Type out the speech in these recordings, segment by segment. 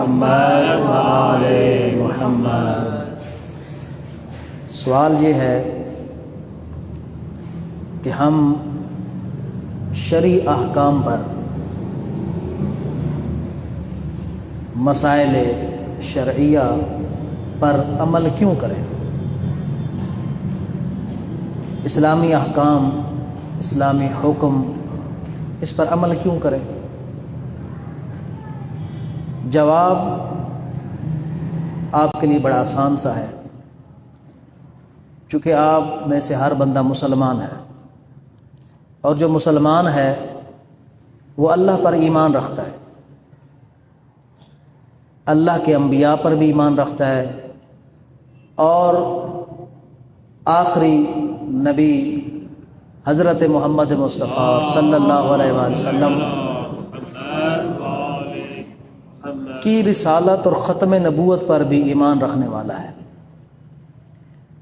محمد وآل محمد۔ سوال یہ ہے کہ ہم شرعی احکام پر، مسائل شرعیہ پر عمل کیوں کریں؟ اسلامی احکام، اسلامی حکم، اس پر عمل کیوں کریں؟ جواب آپ کے لیے بڑا آسان سا ہے، چونکہ آپ میں سے ہر بندہ مسلمان ہے، اور جو مسلمان ہے وہ اللہ پر ایمان رکھتا ہے، اللہ کے انبیاء پر بھی ایمان رکھتا ہے، اور آخری نبی حضرت محمد مصطفیٰ صلی اللہ علیہ وسلم کی رسالت اور ختم نبوت پر بھی ایمان رکھنے والا ہے۔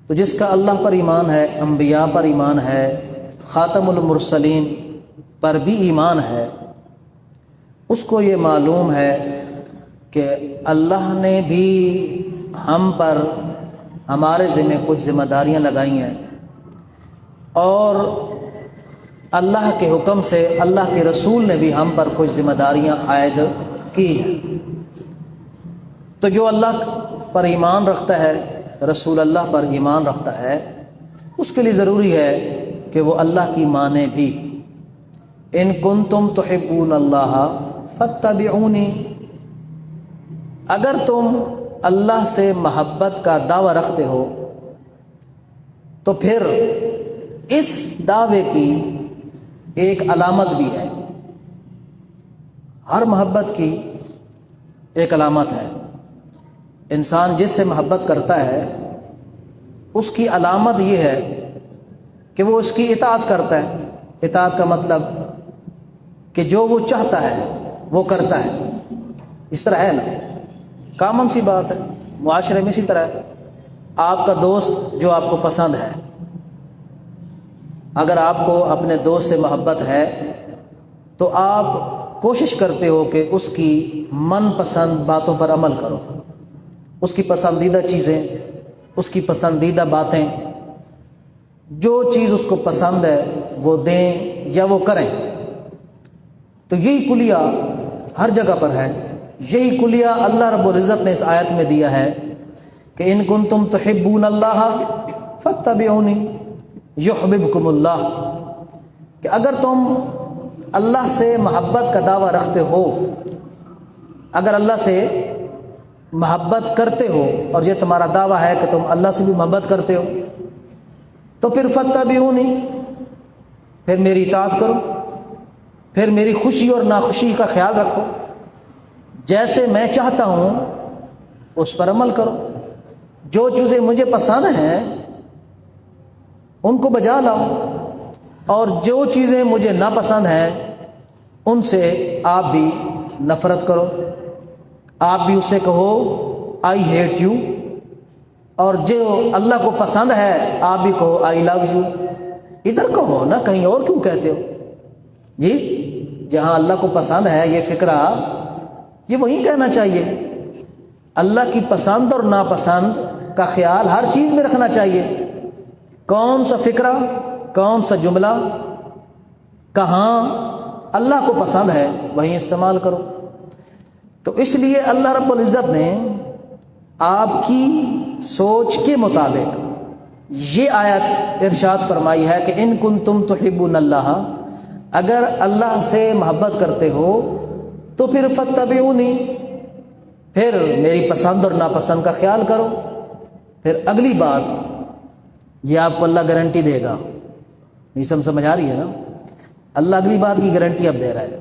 تو جس کا اللہ پر ایمان ہے، انبیاء پر ایمان ہے، خاتم المرسلین پر بھی ایمان ہے، اس کو یہ معلوم ہے کہ اللہ نے بھی ہم پر، ہمارے ذمہ کچھ ذمہ داریاں لگائی ہیں، اور اللہ کے حکم سے اللہ کے رسول نے بھی ہم پر کچھ ذمہ داریاں عائد کی ہیں۔ تو جو اللہ پر ایمان رکھتا ہے، رسول اللہ پر ایمان رکھتا ہے، اس کے لیے ضروری ہے کہ وہ اللہ کی مانے بھی۔ ان کنتم تحبون اللہ فاتبعونی، اگر تم اللہ سے محبت کا دعویٰ رکھتے ہو تو پھر اس دعوے کی ایک علامت بھی ہے، ہر محبت کی ایک علامت ہے۔ انسان جس سے محبت کرتا ہے اس کی علامت یہ ہے کہ وہ اس کی اطاعت کرتا ہے۔ اطاعت کا مطلب کہ جو وہ چاہتا ہے وہ کرتا ہے۔ اس طرح ہے نا، کامن سی بات ہے، معاشرے میں اسی طرح ہے۔ آپ کا دوست جو آپ کو پسند ہے، اگر آپ کو اپنے دوست سے محبت ہے تو آپ کوشش کرتے ہو کہ اس کی من پسند باتوں پر عمل کرو، اس کی پسندیدہ چیزیں، اس کی پسندیدہ باتیں، جو چیز اس کو پسند ہے وہ دیں یا وہ کریں۔ تو یہی کلیہ ہر جگہ پر ہے، یہی کلیہ اللہ رب العزت نے اس آیت میں دیا ہے کہ ان کنتم تحبون اللہ فاتبعونی یحببکم اللہ، کہ اگر تم اللہ سے محبت کا دعویٰ رکھتے ہو، اگر اللہ سے محبت کرتے ہو، اور یہ تمہارا دعویٰ ہے کہ تم اللہ سے بھی محبت کرتے ہو، تو پھر فاتبعونی، پھر میری اطاعت کرو، پھر میری خوشی اور ناخوشی کا خیال رکھو، جیسے میں چاہتا ہوں اس پر عمل کرو، جو چیزیں مجھے پسند ہیں ان کو بجا لاؤ، اور جو چیزیں مجھے ناپسند ہیں ان سے آپ بھی نفرت کرو، آپ بھی اسے کہو آئی ہیٹ یو، اور جو اللہ کو پسند ہے آپ بھی کہو آئی لو یو۔ ادھر کہو نا، کہیں اور کیوں کہتے ہو جی؟ جہاں اللہ کو پسند ہے یہ فکرہ، یہ وہیں کہنا چاہیے۔ اللہ کی پسند اور ناپسند کا خیال ہر چیز میں رکھنا چاہیے۔ کون سا فکرہ، کون سا جملہ کہاں اللہ کو پسند ہے وہیں استعمال کرو۔ تو اس لیے اللہ رب العزت نے آپ کی سوچ کے مطابق یہ آیت ارشاد فرمائی ہے کہ ان کنتم تحبون اللہ، اگر اللہ سے محبت کرتے ہو تو پھر فاتبعونی، پھر میری پسند اور ناپسند کا خیال کرو۔ پھر اگلی بات یہ آپ کو اللہ گارنٹی دے گا، یہ سمجھ آ رہی ہے نا؟ اللہ اگلی بات کی گارنٹی اب دے رہا ہے،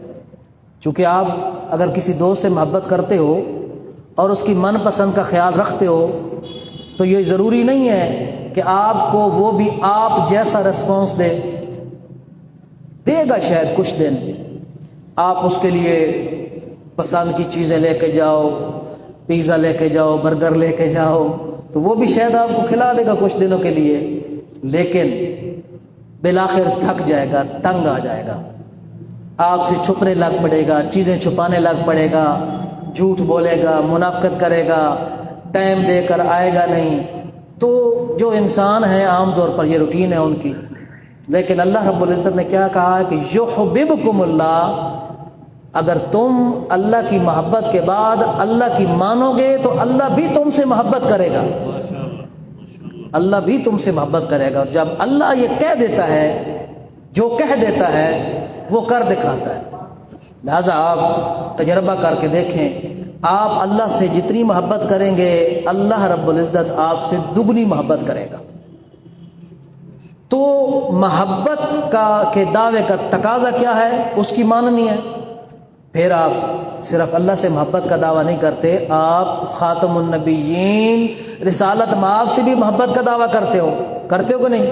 چونکہ آپ اگر کسی دوست سے محبت کرتے ہو اور اس کی من پسند کا خیال رکھتے ہو تو یہ ضروری نہیں ہے کہ آپ کو وہ بھی آپ جیسا رسپانس دے گا، شاید کچھ دن آپ اس کے لیے پسند کی چیزیں لے کے جاؤ، پیزا لے کے جاؤ، برگر لے کے جاؤ، تو وہ بھی شاید آپ کو کھلا دے گا کچھ دنوں کے لیے، لیکن بالآخر تھک جائے گا، تنگ آ جائے گا، آپ سے چھپنے لگ پڑے گا، چیزیں چھپانے لگ پڑے گا، جھوٹ بولے گا، منافقت کرے گا، ٹائم دے کر آئے گا نہیں. تو جو انسان ہیں عام طور پر یہ روٹین ہے ان کی. لیکن اللہ رب العزت نے کیا کہا ہے کہ یحببکم اللہ، اگر تم اللہ کی محبت کے بعد اللہ کی مانو گے تو اللہ بھی تم سے محبت کرے گا. اللہ بھی تم سے محبت کرے گا. اور جب اللہ یہ کہہ دیتا ہے، جو کہہ دیتا ہے وہ کر دکھاتا ہے. لہذا آپ تجربہ کر کے دیکھیں، آپ اللہ سے جتنی محبت کریں گے اللہ رب العزت آپ سے دگنی محبت کرے گا. تو محبت کے دعوے کا تقاضا کیا ہے؟ اس کی ماننی ہے. پھر آپ صرف اللہ سے محبت کا دعویٰ نہیں کرتے، آپ خاتم النبیین رسالت مآب سے بھی محبت کا دعویٰ کرتے ہو کہ نہیں؟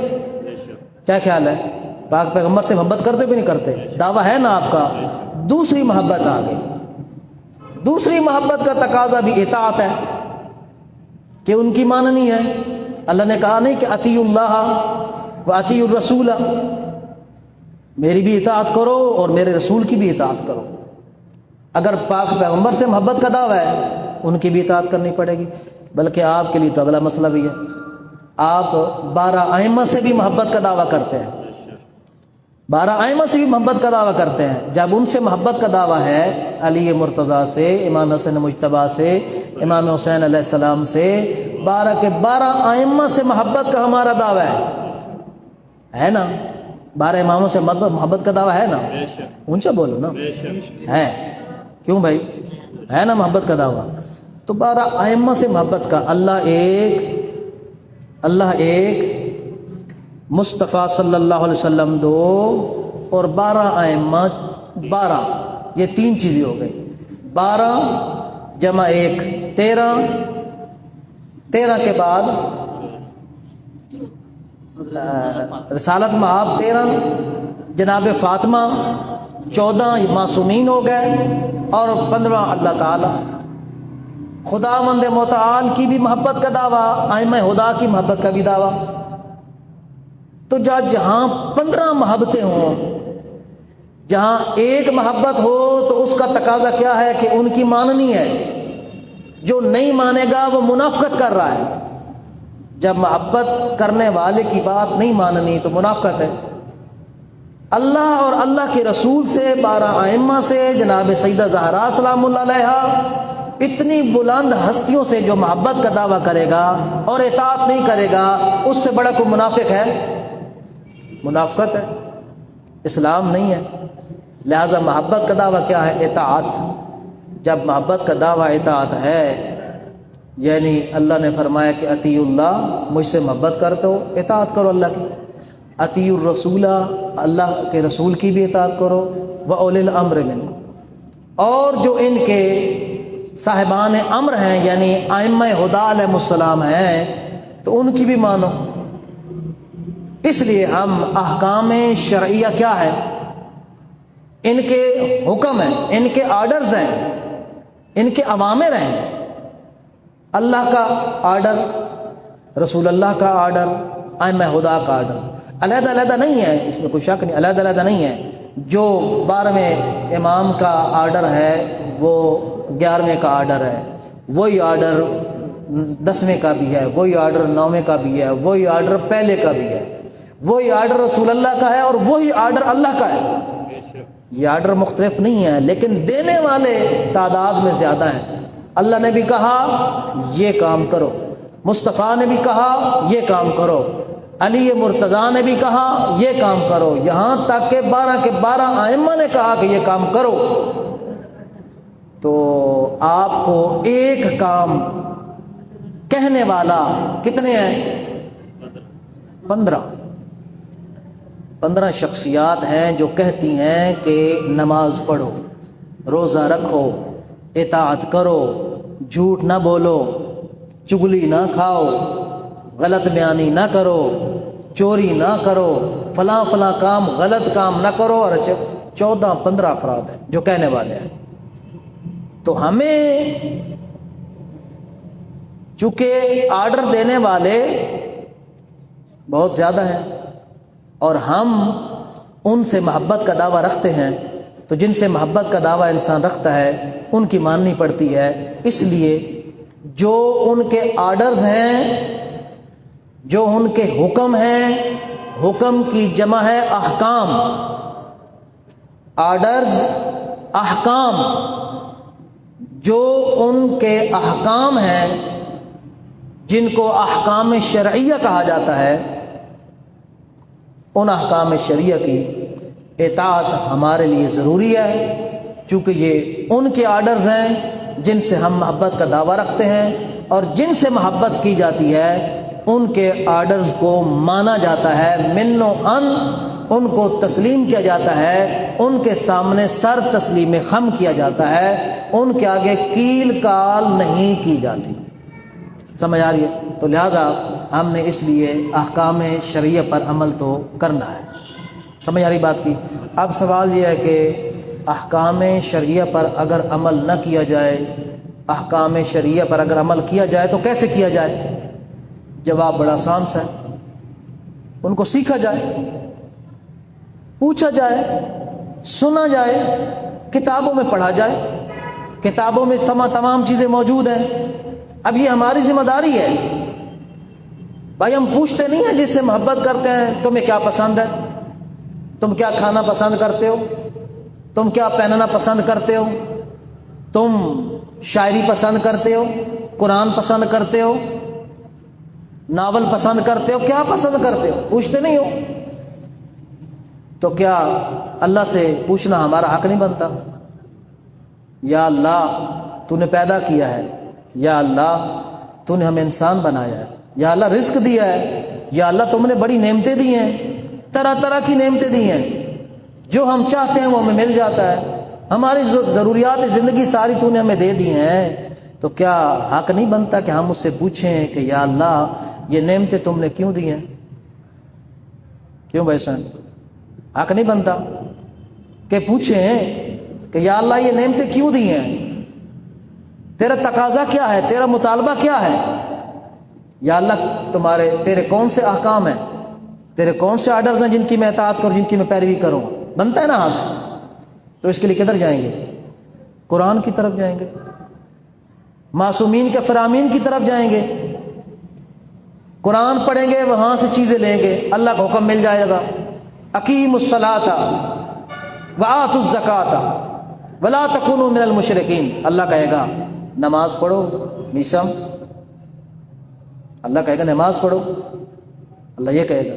کیا خیال ہے؟ پاک پیغمبر سے محبت کرتے ہو کہ نہیں کرتے؟ دعویٰ ہے نا آپ کا. دوسری محبت آ گئی. دوسری محبت کا تقاضا بھی اطاعت ہے کہ ان کی ماننی ہے. اللہ نے کہا نہیں کہ اطیعوا اللہ و اطیعوا الرسول، میری بھی اطاعت کرو اور میرے رسول کی بھی اطاعت کرو. اگر پاک پیغمبر سے محبت کا دعویٰ ہے ان کی بھی اطاعت کرنی پڑے گی. بلکہ آپ کے لیے تو اگلا مسئلہ بھی ہے، آپ 12 ائمہ سے بھی محبت کا دعویٰ کرتے ہیں. 12 ائمہ سے بھی محبت کا دعویٰ کرتے ہیں. جب ان سے محبت کا دعویٰ ہے، علی مرتضیٰ سے، امام حسن مجتبیٰ سے، امام حسین علیہ السلام سے، 12 کے 12 ائمہ سے محبت کا ہمارا دعویٰ ہے نا؟ 12 اماموں سے محبت کا دعویٰ ہے نا؟ اونچا بولو نا. ہے کیوں بھائی؟ ہے نا محبت کا دعویٰ. تو 12 ائمہ سے محبت کا، اللہ ایک، مصطفیٰ صلی اللہ علیہ وسلم 2 اور 12 ائمہ 12، یہ 3 چیزیں ہو گئی. 12 جمع 1 13 کے بعد رسالت مآب 13، جناب فاطمہ 14 معصومین ہو گئے، اور 15 اللہ تعالی. خداوند متعال کی بھی محبت کا دعویٰ، ائمہ ہدا کی محبت کا بھی دعویٰ. تو جہاں 15 محبتیں ہوں، جہاں ایک محبت ہو تو اس کا تقاضا کیا ہے کہ ان کی ماننی ہے. جو نہیں مانے گا وہ منافقت کر رہا ہے. جب محبت کرنے والے کی بات نہیں ماننی تو منافقت ہے. اللہ اور اللہ کے رسول سے، 12 ائمہ سے، جناب سیدہ زہرا سلام اللہ علیہا، اتنی بلند ہستیوں سے جو محبت کا دعویٰ کرے گا اور اطاعت نہیں کرے گا، اس سے بڑا کوئی منافق ہے؟ منافقت ہے، اسلام نہیں ہے. لہذا محبت کا دعویٰ کیا ہے؟ اطاعت. جب محبت کا دعویٰ اطاعت ہے، یعنی اللہ نے فرمایا کہ اطیعوا اللہ، مجھ سے محبت کرتے ہو اطاعت کرو اللہ کی. اطیعوا الرسول، اللہ کے رسول کی بھی اطاعت کرو. وَأُولِي الْأَمْرِ مِنْكُمْ، اور جو ان کے صاحبان امر ہیں یعنی ائمہ ہدا علیہ السلام ہیں تو ان کی بھی مانو. اس لیے ہم احکام شرعیہ کیا ہے؟ ان کے حکم ہیں، ان کے آرڈرز ہیں، ان کے اوامر ہیں. اللہ کا آرڈر، رسول اللہ کا آرڈر، ائمہ ہدا کا آرڈر علیحدہ علیحدہ نہیں ہے، اس میں کوئی شک نہیں، علیحدہ علیحدہ نہیں ہے. جو 12ویں امام کا آرڈر ہے وہ 11ویں کا آرڈر ہے، وہی آرڈر 10ویں کا بھی ہے، وہی آرڈر 9ویں کا بھی ہے، وہی آرڈر پہلے کا بھی ہے، وہی آرڈر رسول اللہ کا ہے اور وہی آرڈر اللہ کا ہے. یہ آرڈر مختلف نہیں ہے، لیکن دینے والے تعداد میں زیادہ ہیں. اللہ نے بھی کہا یہ کام کرو، مصطفیٰ نے بھی کہا یہ کام کرو، علی مرتضیٰ نے بھی کہا یہ کام کرو، یہاں تک کہ 12 کے 12 ائمہ نے کہا کہ یہ کام کرو. تو آپ کو ایک کام کہنے والا کتنے ہیں؟ 15 شخصیات ہیں جو کہتی ہیں کہ نماز پڑھو، روزہ رکھو، اطاعت کرو، جھوٹ نہ بولو، چغلی نہ کھاؤ، غلط بیانی نہ کرو، چوری نہ کرو، فلاں فلاں کام غلط کام نہ کرو. اور 14-15 افراد ہیں جو کہنے والے ہیں. تو ہمیں چونکہ آرڈر دینے والے بہت زیادہ ہیں اور ہم ان سے محبت کا دعویٰ رکھتے ہیں، تو جن سے محبت کا دعویٰ انسان رکھتا ہے ان کی ماننی پڑتی ہے۔ اس لیے جو ان کے آرڈرز ہیں، جو ان کے حکم ہیں، حکم کی جمع ہے احکام، آرڈرز احکام، جو ان کے احکام ہیں جن کو احکام شرعیہ کہا جاتا ہے، ان احکام شرعیہ کی اطاعت ہمارے لیے ضروری ہے، چونکہ یہ ان کے آرڈرز ہیں جن سے ہم محبت کا دعویٰ رکھتے ہیں، اور جن سے محبت کی جاتی ہے ان کے آرڈرز کو مانا جاتا ہے، من و ان کو تسلیم کیا جاتا ہے، ان کے سامنے سر تسلیم خم کیا جاتا ہے، ان کے آگے کیل کال نہیں کی جاتی۔ سمجھ آ رہی ہے؟ تو لہٰذا ہم نے اس لیے احکام شرعیہ پر عمل تو کرنا ہے۔ سمجھ آ رہی بات کی؟ اب سوال یہ ہے کہ احکام شرعیہ پر اگر عمل نہ کیا جائے، احکام شرعیہ پر اگر عمل کیا جائے تو کیسے کیا جائے؟ جواب بڑا آسان سا ہے، ان کو سیکھا جائے، پوچھا جائے، سنا جائے، کتابوں میں پڑھا جائے، کتابوں میں تمام چیزیں موجود ہیں۔ اب یہ ہماری ذمہ داری ہے بھائی، ہم پوچھتے نہیں ہیں جس سے محبت کرتے ہیں تمہیں کیا پسند ہے، تم کیا کھانا پسند کرتے ہو، تم کیا پہننا پسند کرتے ہو، تم شاعری پسند کرتے ہو، قرآن پسند کرتے ہو، ناول پسند کرتے ہو، کیا پسند کرتے ہو؟ پوچھتے نہیں ہو۔ تو کیا اللہ سے پوچھنا ہمارا حق نہیں بنتا؟ یا اللہ تو نے پیدا کیا ہے، یا اللہ تو نے ہمیں انسان بنایا ہے، یا اللہ رزق دیا ہے، یا اللہ تم نے بڑی نعمتیں دی ہیں، طرح طرح کی نعمتیں دی ہیں، جو ہم چاہتے ہیں وہ ہمیں مل جاتا ہے، ہماری ضروریات زندگی ساری تو نے ہمیں دے دی ہیں، تو کیا حق نہیں بنتا کہ ہم اس سے پوچھیں کہ یا اللہ یہ نعمتیں تم نے کیوں دی ہیں؟ کیوں بھائی صاحب؟ حق نہیں بنتا کہ پوچھیں کہ یا اللہ یہ نعمتیں کیوں دی ہیں؟ تیرا تقاضا کیا ہے؟ تیرا مطالبہ کیا ہے؟ یا اللہ تیرے کون سے احکام ہیں، تیرے کون سے آرڈرز ہیں جن کی میں اطاعت کروں، جن کی میں پیروی کروں؟ بنتا ہے نا حق؟ تو اس کے لیے کدھر جائیں گے؟ قرآن کی طرف جائیں گے، معصومین کے فرامین کی طرف جائیں گے، قرآن پڑھیں گے، وہاں سے چیزیں لیں گے، اللہ کا حکم مل جائے گا، اقیموا الصلاۃ وآتوا الزکاۃ ولا تکونوا من المشرکین۔ اللہ کہے گا نماز پڑھو میسم، اللہ کہے گا نماز پڑھو، اللہ یہ کہے گا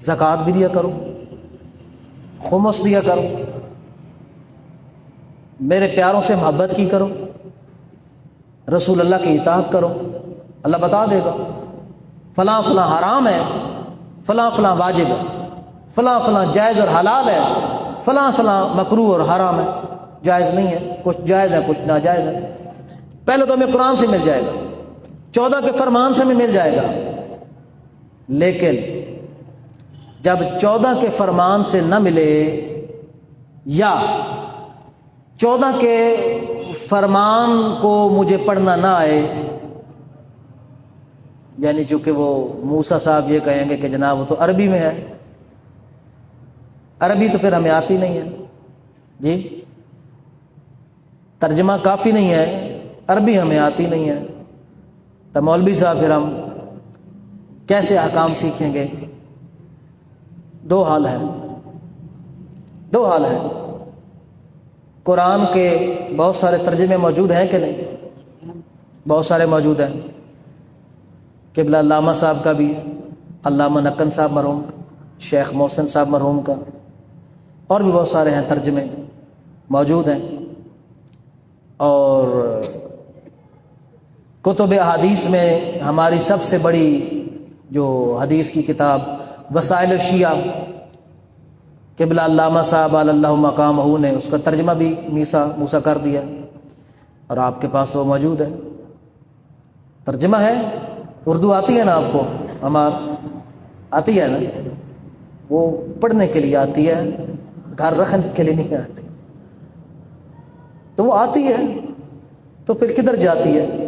زکوٰۃ بھی دیا کرو، خمس دیا کرو، میرے پیاروں سے محبت کی کرو، رسول اللہ کی اطاعت کرو۔ اللہ بتا دے گا فلاں فلاں حرام ہے، فلاں فلاں واجب ہے، فلاں فلاں جائز اور حلال ہے، فلاں فلاں مکروہ اور حرام ہے، جائز نہیں ہے، کچھ جائز ہے کچھ ناجائز ہے۔ پہلے تو ہمیں قرآن سے مل جائے گا، 14 کے فرمان سے ہمیں مل جائے گا، لیکن جب 14 کے فرمان سے نہ ملے یا 14 کے فرمان کو مجھے پڑھنا نہ آئے، یعنی چونکہ وہ موسیٰ صاحب یہ کہیں گے کہ جناب وہ تو عربی میں ہے، عربی تو پھر ہمیں آتی نہیں ہے جی، ترجمہ کافی نہیں ہے، عربی ہمیں آتی نہیں ہے، تو مولوی صاحب پھر ہم کیسے احکام سیکھیں گے؟ دو حال ہے، دو حال ہے۔ قرآن کے بہت سارے ترجمے موجود ہیں کہ نہیں؟ بہت سارے موجود ہیں، قبلہ علامہ صاحب کا بھی ہے، علامہ نقن صاحب مرحوم کا، شیخ محسن صاحب مرحوم کا، اور بھی بہت سارے ہیں ترجمے موجود ہیں۔ اور کتب احادیث میں ہماری سب سے بڑی جو حدیث کی کتاب وسائل الشیعہ، قبلہ علامہ صاحب علی اللہ مقامہ نے اس کا ترجمہ بھی موسیٰ کر دیا، اور آپ کے پاس وہ موجود ہے، ترجمہ ہے۔ اردو آتی ہے نا آپ کو؟ ہمارا آتی ہے نا؟ وہ پڑھنے کے لیے آتی ہے، گھر رکھنے کے لیے نہیں آتی، تو وہ آتی ہے تو پھر کدھر جاتی ہے؟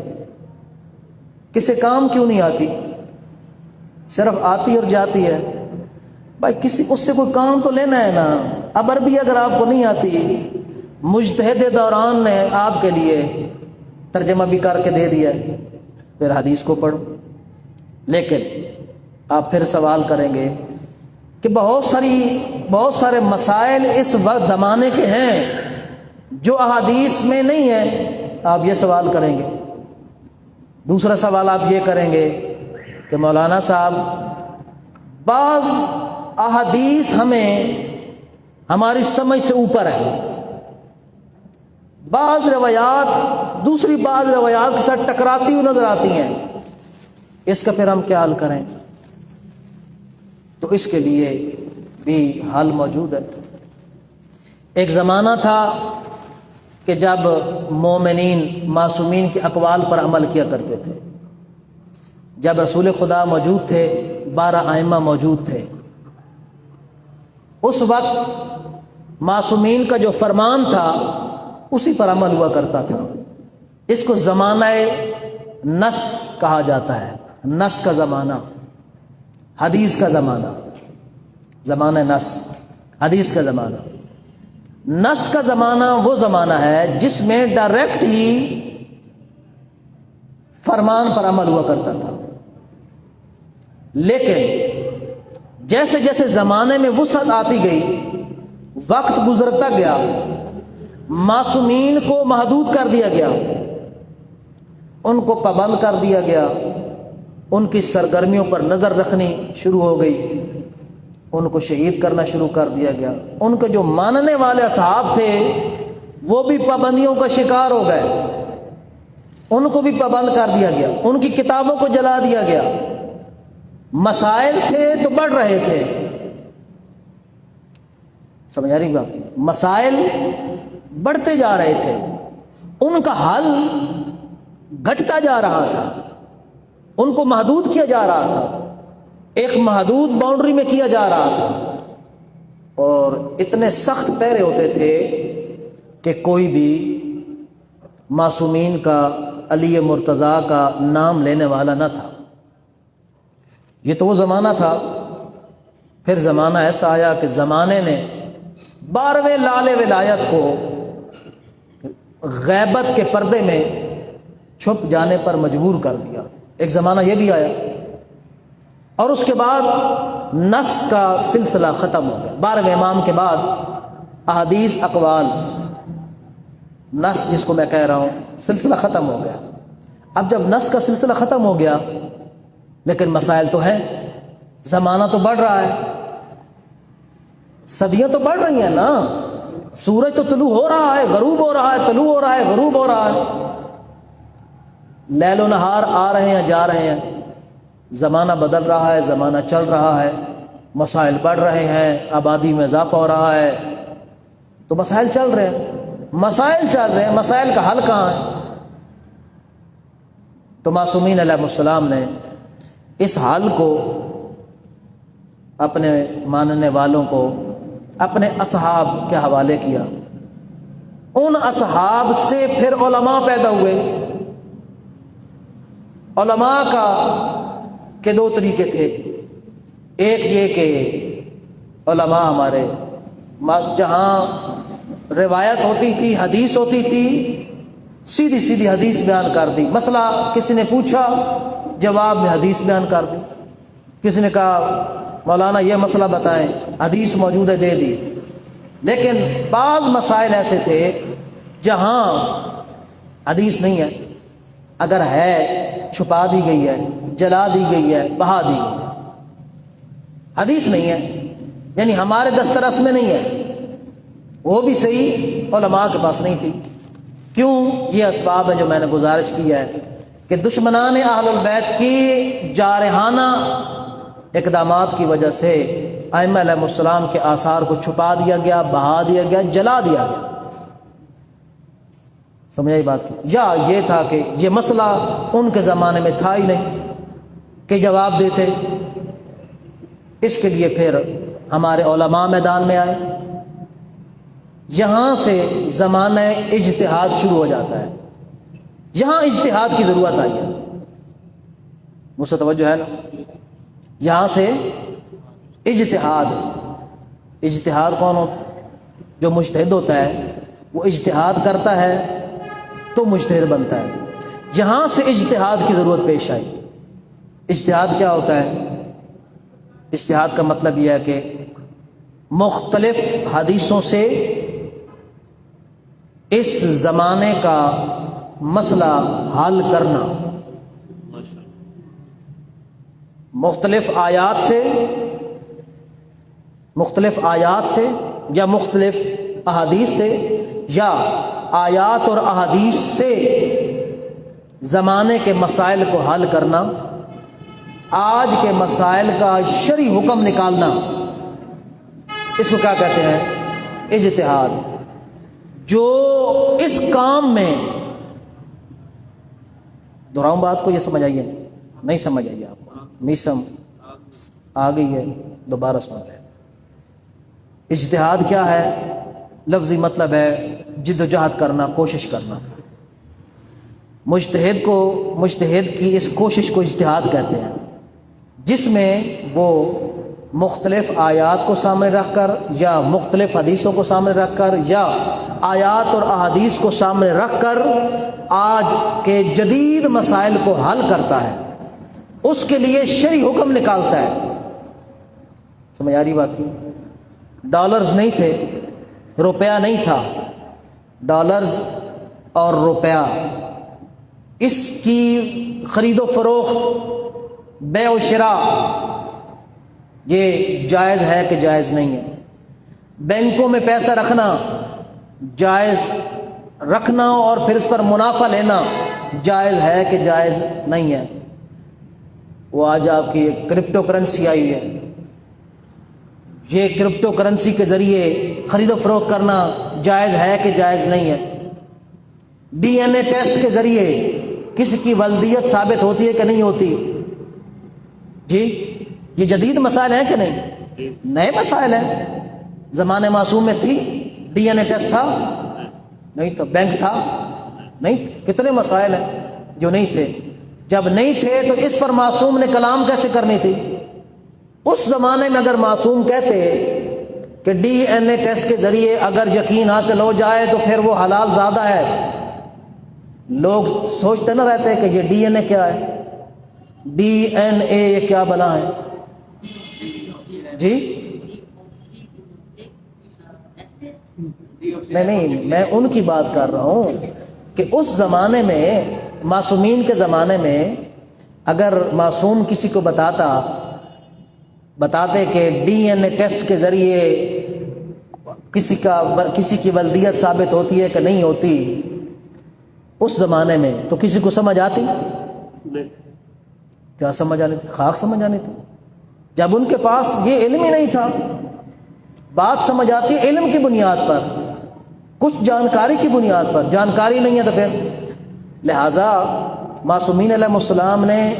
کسے کام کیوں نہیں آتی؟ صرف آتی اور جاتی ہے۔ بھائی کسی اس سے کوئی کام تو لینا ہے نا. اب عربی اگر آپ کو نہیں آتی، مجتہد دوران نے آپ کے لیے ترجمہ بھی کر کے دے دیا، پھر حدیث کو پڑھو. لیکن آپ پھر سوال کریں گے کہ بہت سارے مسائل اس وقت زمانے کے ہیں جو احادیث میں نہیں ہیں. آپ یہ سوال کریں گے. دوسرا سوال آپ یہ کریں گے کہ مولانا صاحب بعض احادیث ہماری سمجھ سے اوپر ہے، بعض روایات کے ساتھ ٹکراتی ہوئی نظر آتی ہیں، اس کا پھر ہم کیا حل کریں؟ تو اس کے لیے بھی حل موجود ہے. ایک زمانہ تھا کہ جب مومنین معصومین کے اقوال پر عمل کیا کرتے تھے. جب رسول خدا موجود تھے، 12 ائمہ موجود تھے، اس وقت معصومین کا جو فرمان تھا اسی پر عمل ہوا کرتا تھا. اس کو زمانہ نص کہا جاتا ہے. نص کا زمانہ، حدیث کا زمانہ، زمانہ نص، حدیث کا زمانہ. نص کا زمانہ وہ زمانہ ہے جس میں ڈائریکٹ ہی فرمان پر عمل ہوا کرتا تھا. لیکن جیسے جیسے زمانے میں وسعت آتی گئی، وقت گزرتا گیا، معصومین کو محدود کر دیا گیا، ان کو پابند کر دیا گیا، ان کی سرگرمیوں پر نظر رکھنی شروع ہو گئی، ان کو شہید کرنا شروع کر دیا گیا. ان کے جو ماننے والے اصحاب تھے وہ بھی پابندیوں کا شکار ہو گئے، ان کو بھی پابند کر دیا گیا، ان کی کتابوں کو جلا دیا گیا. مسائل تھے تو بڑھ رہے تھے. سمجھ آ رہی بات؟ مسائل بڑھتے جا رہے تھے، ان کا حل گھٹتا جا رہا تھا، ان کو محدود کیا جا رہا تھا، ایک محدود باؤنڈری میں کیا جا رہا تھا. اور اتنے سخت پیرے ہوتے تھے کہ کوئی بھی معصومین کا، علی مرتضیٰ کا نام لینے والا نہ تھا. یہ تو وہ زمانہ تھا. پھر زمانہ ایسا آیا کہ زمانے نے 12ویں لال ولایت کو غیبت کے پردے میں چھپ جانے پر مجبور کر دیا. ایک زمانہ یہ بھی آیا، اور اس کے بعد نص کا سلسلہ ختم ہو گیا. 12ویں امام کے بعد احادیث، اقوال، نص جس کو میں کہہ رہا ہوں، سلسلہ ختم ہو گیا. اب جب نص کا سلسلہ ختم ہو گیا، لیکن مسائل تو ہیں، زمانہ تو بڑھ رہا ہے، صدیاں تو بڑھ رہی ہیں نا. سورج تو طلوع ہو رہا ہے، غروب ہو رہا ہے، طلوع ہو رہا ہے، غروب ہو رہا ہے، لیل و نہار آ رہے ہیں، جا رہے ہیں. زمانہ بدل رہا ہے، زمانہ چل رہا ہے، مسائل بڑھ رہے ہیں، آبادی میں اضافہ ہو رہا ہے، تو مسائل چل رہے ہیں، مسائل چل رہے ہیں. مسائل کا حل کہاں ہے؟ تو معصومین علیہ السلام نے اس حل کو اپنے ماننے والوں کو، اپنے اصحاب کے حوالے کیا. ان اصحاب سے پھر علماء پیدا ہوئے. علماء کا کے 2 طریقے تھے. ایک یہ کہ علماء ہمارے جہاں روایت ہوتی تھی، حدیث ہوتی تھی، سیدھی سیدھی حدیث بیان کر دی. مسئلہ کسی نے پوچھا، جواب میں حدیث بیان کر دی. کسی نے کہا مولانا یہ مسئلہ بتائیں، حدیث موجود ہے، دے دی. لیکن بعض مسائل ایسے تھے جہاں حدیث نہیں ہے، اگر ہے چھپا دی گئی ہے، جلا دی گئی ہے، بہا دی گئی ہے، حدیث نہیں ہے، یعنی ہمارے دسترس میں نہیں ہے. وہ بھی صحیح علماء کے پاس نہیں تھی. کیوں؟ یہ اسباب ہیں جو میں نے گزارش کی ہے کہ دشمنان اہل البیت کی جارحانہ اقدامات کی وجہ سے ائمہ علیہ السلام کے آثار کو چھپا دیا گیا، بہا دیا گیا، جلا دیا گیا. سمجھ آئی بات کی؟ یا یہ تھا کہ یہ مسئلہ ان کے زمانے میں تھا ہی نہیں کہ جواب دیتے. اس کے لیے پھر ہمارے علماء میدان میں آئے. یہاں سے زمانہ اجتہاد شروع ہو جاتا ہے. یہاں اجتہاد کی ضرورت آئی ہے. مجھ سے توجہ ہے نا؟ یہاں سے اجتہاد کون ہو؟ جو مجتہد ہوتا ہے وہ اجتہاد کرتا ہے تو مجتہد بنتا ہے۔ یہاں سے اجتہاد کی ضرورت پیش آئی۔ اجتہاد کیا ہوتا ہے؟ اجتہاد کا مطلب یہ ہے کہ مختلف حدیثوں سے اس زمانے کا مسئلہ حل کرنا، مختلف آیات سے یا مختلف احادیث سے یا آیات اور احادیث سے زمانے کے مسائل کو حل کرنا، آج کے مسائل کا شرعی حکم نکالنا، اس کو کیا کہتے ہیں؟ اجتہاد۔ جو اس کام میں، دہراؤں بات کو، یہ سمجھ آئیے؟ نہیں سمجھ آئیے آپ کو؟ میسم آ گئی ہے، دوبارہ سن لیں۔ اجتہاد کیا ہے؟ لفظی مطلب ہے جد و جہد کرنا، کوشش کرنا۔ مجتہد کی اس کوشش کو اجتہاد کہتے ہیں، جس میں وہ مختلف آیات کو سامنے رکھ کر یا مختلف حدیثوں کو سامنے رکھ کر یا آیات اور احادیث کو سامنے رکھ کر آج کے جدید مسائل کو حل کرتا ہے، اس کے لیے شرعی حکم نکالتا ہے۔ سمجھ آ رہی بات کی؟ ڈالرز نہیں تھے، روپیہ نہیں تھا، ڈالرز اور روپیہ، اس کی خرید و فروخت، بیع و شراء، یہ جائز ہے کہ جائز نہیں ہے؟ بینکوں میں پیسہ رکھنا جائز رکھنا اور پھر اس پر منافع لینا جائز ہے کہ جائز نہیں ہے؟ وہ آج آپ کی کرپٹو کرنسی آئی ہے، یہ کرپٹو کرنسی کے ذریعے خرید و فروخت کرنا جائز ہے کہ جائز نہیں ہے؟ ڈی این اے ٹیسٹ کے ذریعے کسی کی ولدیت ثابت ہوتی ہے کہ نہیں ہوتی؟ جی، یہ جدید مسائل ہیں کہ نہیں؟ نئے مسائل ہیں۔ زمانے معصوم میں تھی ڈی این اے ٹیسٹ تھا؟ نہیں تھا۔ بینک تھا؟ نہیں۔ کتنے مسائل ہیں جو نہیں تھے۔ جب نہیں تھے تو اس پر معصوم نے کلام کیسے کرنی تھی؟ اس زمانے میں اگر معصوم کہتے کہ ڈی این اے ٹیسٹ کے ذریعے اگر یقین حاصل ہو جائے تو پھر وہ حلال زادہ ہے، لوگ سوچتے نہ رہتے کہ یہ ڈی این اے کیا ہے، ڈی این اے یہ کیا بنا ہے؟ جی نہیں، میں ان کی بات کر رہا ہوں کہ اس زمانے میں، معصومین کے زمانے میں، اگر معصوم کسی کو بتاتے کہ ڈی این اے ٹیسٹ کے ذریعے کسی کی ولدیت ثابت ہوتی ہے کہ نہیں ہوتی، اس زمانے میں تو کسی کو سمجھ آتی؟ کیا سمجھ آنی تھی؟ خاک سمجھ آنی تھی۔ جب ان کے پاس یہ علم ہی نہیں تھا، بات سمجھ آتی ہے علم کی بنیاد پر، کچھ جانکاری کی بنیاد پر۔ جانکاری نہیں ہے تو پھر لہٰذا معصومین علیہ السلام نے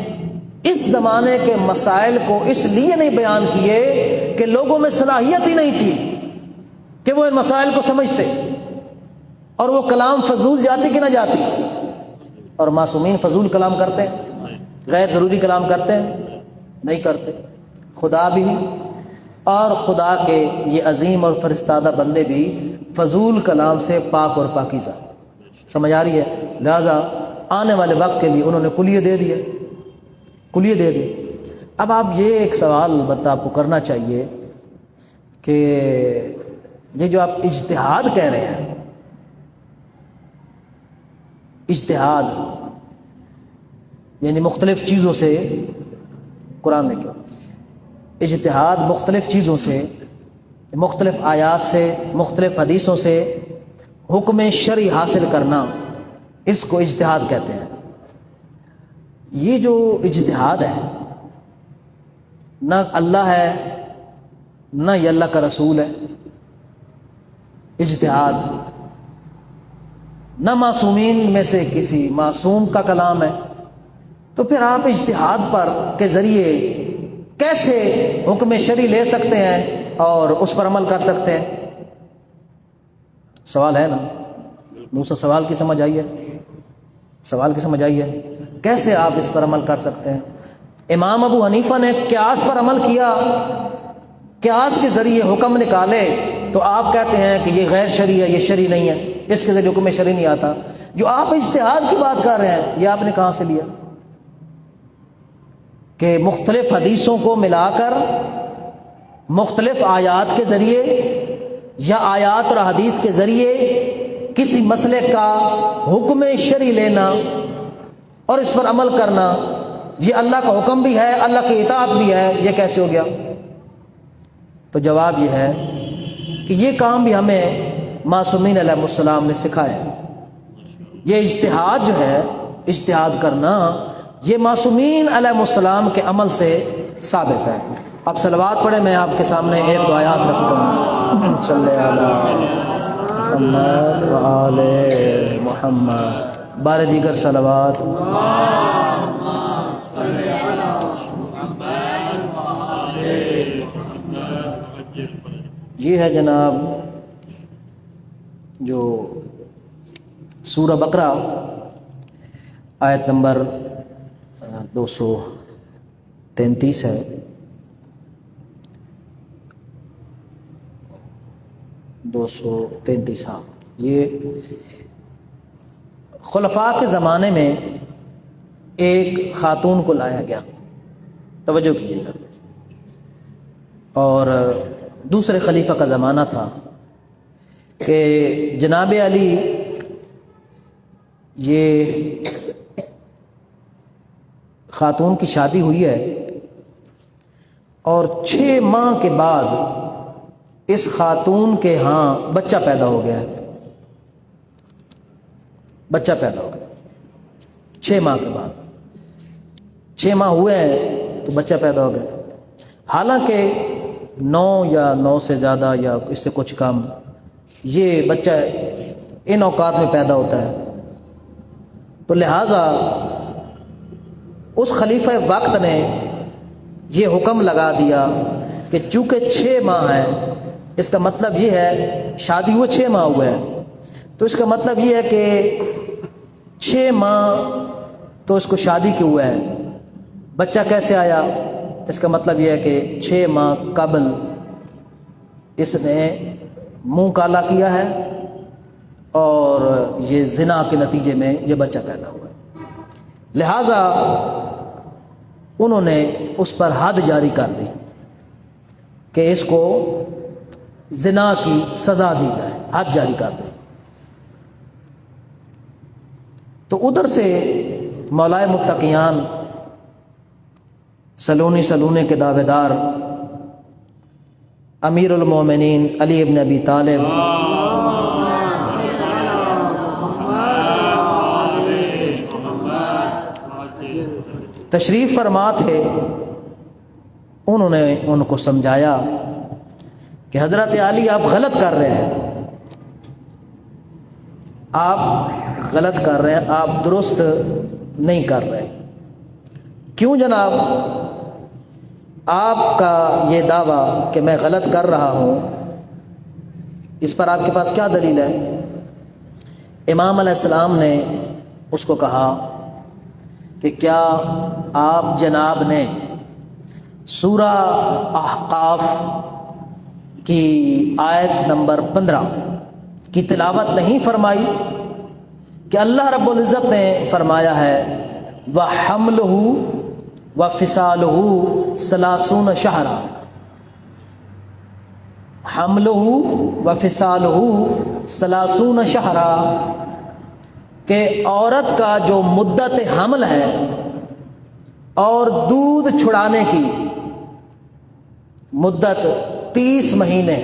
اس زمانے کے مسائل کو اس لیے نہیں بیان کیے کہ لوگوں میں صلاحیت ہی نہیں تھی کہ وہ ان مسائل کو سمجھتے، اور وہ کلام فضول جاتی کہ نہ جاتی؟ اور معصومین فضول کلام کرتے ہیں؟ غیر ضروری کلام کرتے ہیں؟ نہیں کرتے۔ خدا بھی اور خدا کے یہ عظیم اور فرستادہ بندے بھی فضول کلام سے پاک اور پاکیزہ۔ سمجھ آ رہی ہے؟ لہذا آنے والے وقت کے لیے انہوں نے کلیے دے دیے۔ اب آپ یہ ایک سوال آپ کو کرنا چاہیے کہ یہ جو آپ اجتہاد کہہ رہے ہیں، اجتہاد یعنی مختلف چیزوں سے، قرآن نے کیا اجتہاد مختلف چیزوں سے، مختلف آیات سے، مختلف حدیثوں سے حکم شرعی حاصل کرنا، اس کو اجتہاد کہتے ہیں۔ یہ جو اجتہاد ہے، نہ اللہ ہے نہ یہ اللہ کا رسول ہے، اجتہاد نہ معصومین میں سے کسی معصوم کا کلام ہے، تو پھر آپ اجتہاد پر کے ذریعے کیسے حکم شرعی لے سکتے ہیں اور اس پر عمل کر سکتے ہیں؟ سوال ہے نا؟ منہ سے سوال کی سمجھ آئی ہے؟ سوال کی سمجھ آئی ہے؟ کیسے آپ اس پر عمل کر سکتے ہیں؟ امام ابو حنیفہ نے قیاس پر عمل کیا، قیاس کے ذریعے حکم نکالے تو آپ کہتے ہیں کہ یہ غیر شرعی ہے، یہ شرعی نہیں ہے، اس کے ذریعے حکم شرعی نہیں آتا۔ جو آپ اجتہاد کی بات کر رہے ہیں یہ آپ نے کہاں سے لیا کہ مختلف حدیثوں کو ملا کر مختلف آیات کے ذریعے یا آیات اور حدیث کے ذریعے کسی مسئلے کا حکم شرعی لینا اور اس پر عمل کرنا، یہ اللہ کا حکم بھی ہے، اللہ کی اطاعت بھی ہے، یہ کیسے ہو گیا؟ تو جواب یہ ہے کہ یہ کام بھی ہمیں معصومین علیہ السلام نے سکھایا ہے۔ یہ اجتہاد جو ہے، اجتہاد کرنا، یہ معصومین علیہ السلام کے عمل سے ثابت ہے۔ اب صلوات پڑھیں، میں آپ کے سامنے ایک دو آیات رکھتا ہوں۔ صلی علی محمد و آل محمد، بار دیگر صلوات۔ یہ ہے جناب جو سورہ بقرہ آیت نمبر 233 ہے۔ 233 ہاں، یہ خلفاء کے زمانے میں ایک خاتون کو لایا گیا، توجہ کیجیے گا، اور دوسرے خلیفہ کا زمانہ تھا کہ جناب علی یہ خاتون کی شادی ہوئی ہے اور 6 ماہ کے بعد اس خاتون کے ہاں بچہ پیدا ہو گیا ہے، بچہ پیدا ہو گیا 6 ماہ کے بعد، 6 ماہ ہوئے ہیں تو بچہ پیدا ہو گیا، حالانکہ 9 یا 9 سے زیادہ یا اس سے کچھ کم یہ بچہ ان اوقات میں پیدا ہوتا ہے۔ تو لہٰذا اس خلیفہ وقت نے یہ حکم لگا دیا کہ چونکہ 6 ماہ ہے، اس کا مطلب یہ ہے شادی ہوئے 6 ماہ ہوئے ہیں، تو اس کا مطلب یہ ہے کہ 6 ماہ تو اس کو شادی کے ہوئے ہیں، بچہ کیسے آیا؟ اس کا مطلب یہ ہے کہ 6 ماہ قبل اس نے منہ کالا کیا ہے اور یہ زنا کے نتیجے میں یہ بچہ پیدا ہوا ہے، لہٰذا انہوں نے اس پر حد جاری کر دی کہ اس کو زنا کی سزا دی جائے، حد جاری کر دی۔ تو ادھر سے مولائے متقیان سلونے کے دعوے دار امیر المومنین علی ابن ابی طالب تشریف فرما تھے، انہوں نے ان کو سمجھایا کہ حضرت علی آپ غلط کر رہے ہیں، آپ غلط کر رہے ہیں، آپ درست نہیں کر رہے۔ کیوں جناب؟ آپ کا یہ دعویٰ کہ میں غلط کر رہا ہوں، اس پر آپ کے پاس کیا دلیل ہے؟ امام علیہ السلام نے اس کو کہا کہ کیا آپ جناب نے سورہ احقاف کی آیت نمبر 15 کی تلاوت نہیں فرمائی کہ اللہ رب العزت نے فرمایا ہے وَحَمْلُهُ وَفِصَالُهُ 30 شہرا، حملہ وفصالہ 30 شہرا، کہ عورت کا جو مدت حمل ہے اور دودھ چھڑانے کی مدت 30 مہینے،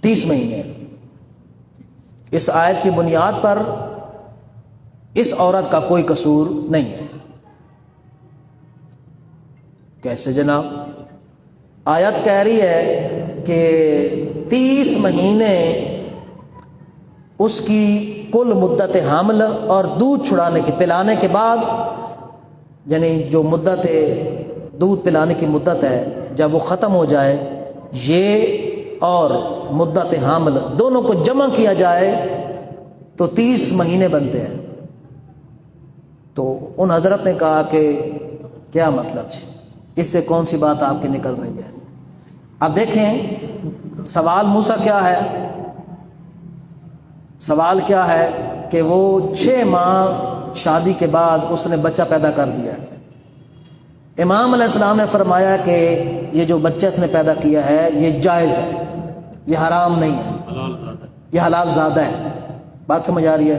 30 مہینے۔ اس آیت کی بنیاد پر اس عورت کا کوئی قصور نہیں ہے۔ کیسے جناب؟ آیت کہہ رہی ہے کہ 30 مہینے اس کی کل مدت حمل اور دودھ چھڑانے کی، پلانے کے بعد، یعنی جو مدت دودھ پلانے کی مدت ہے جب وہ ختم ہو جائے، یہ اور مدت حمل دونوں کو جمع کیا جائے تو 30 مہینے بنتے ہیں۔ تو ان حضرت نے کہا کہ کیا مطلب ہے، اس سے کون سی بات آپ کی نکل رہی ہے؟ اب دیکھیں سوال موسیٰ کیا ہے؟ سوال کیا ہے کہ وہ 6 ماہ شادی کے بعد اس نے بچہ پیدا کر دیا ہے۔ امام علیہ السلام نے فرمایا کہ یہ جو بچہ اس نے پیدا کیا ہے یہ جائز ہے، یہ حرام نہیں ہے، یہ حلال زادہ ہے۔ بات سمجھ آ رہی ہے؟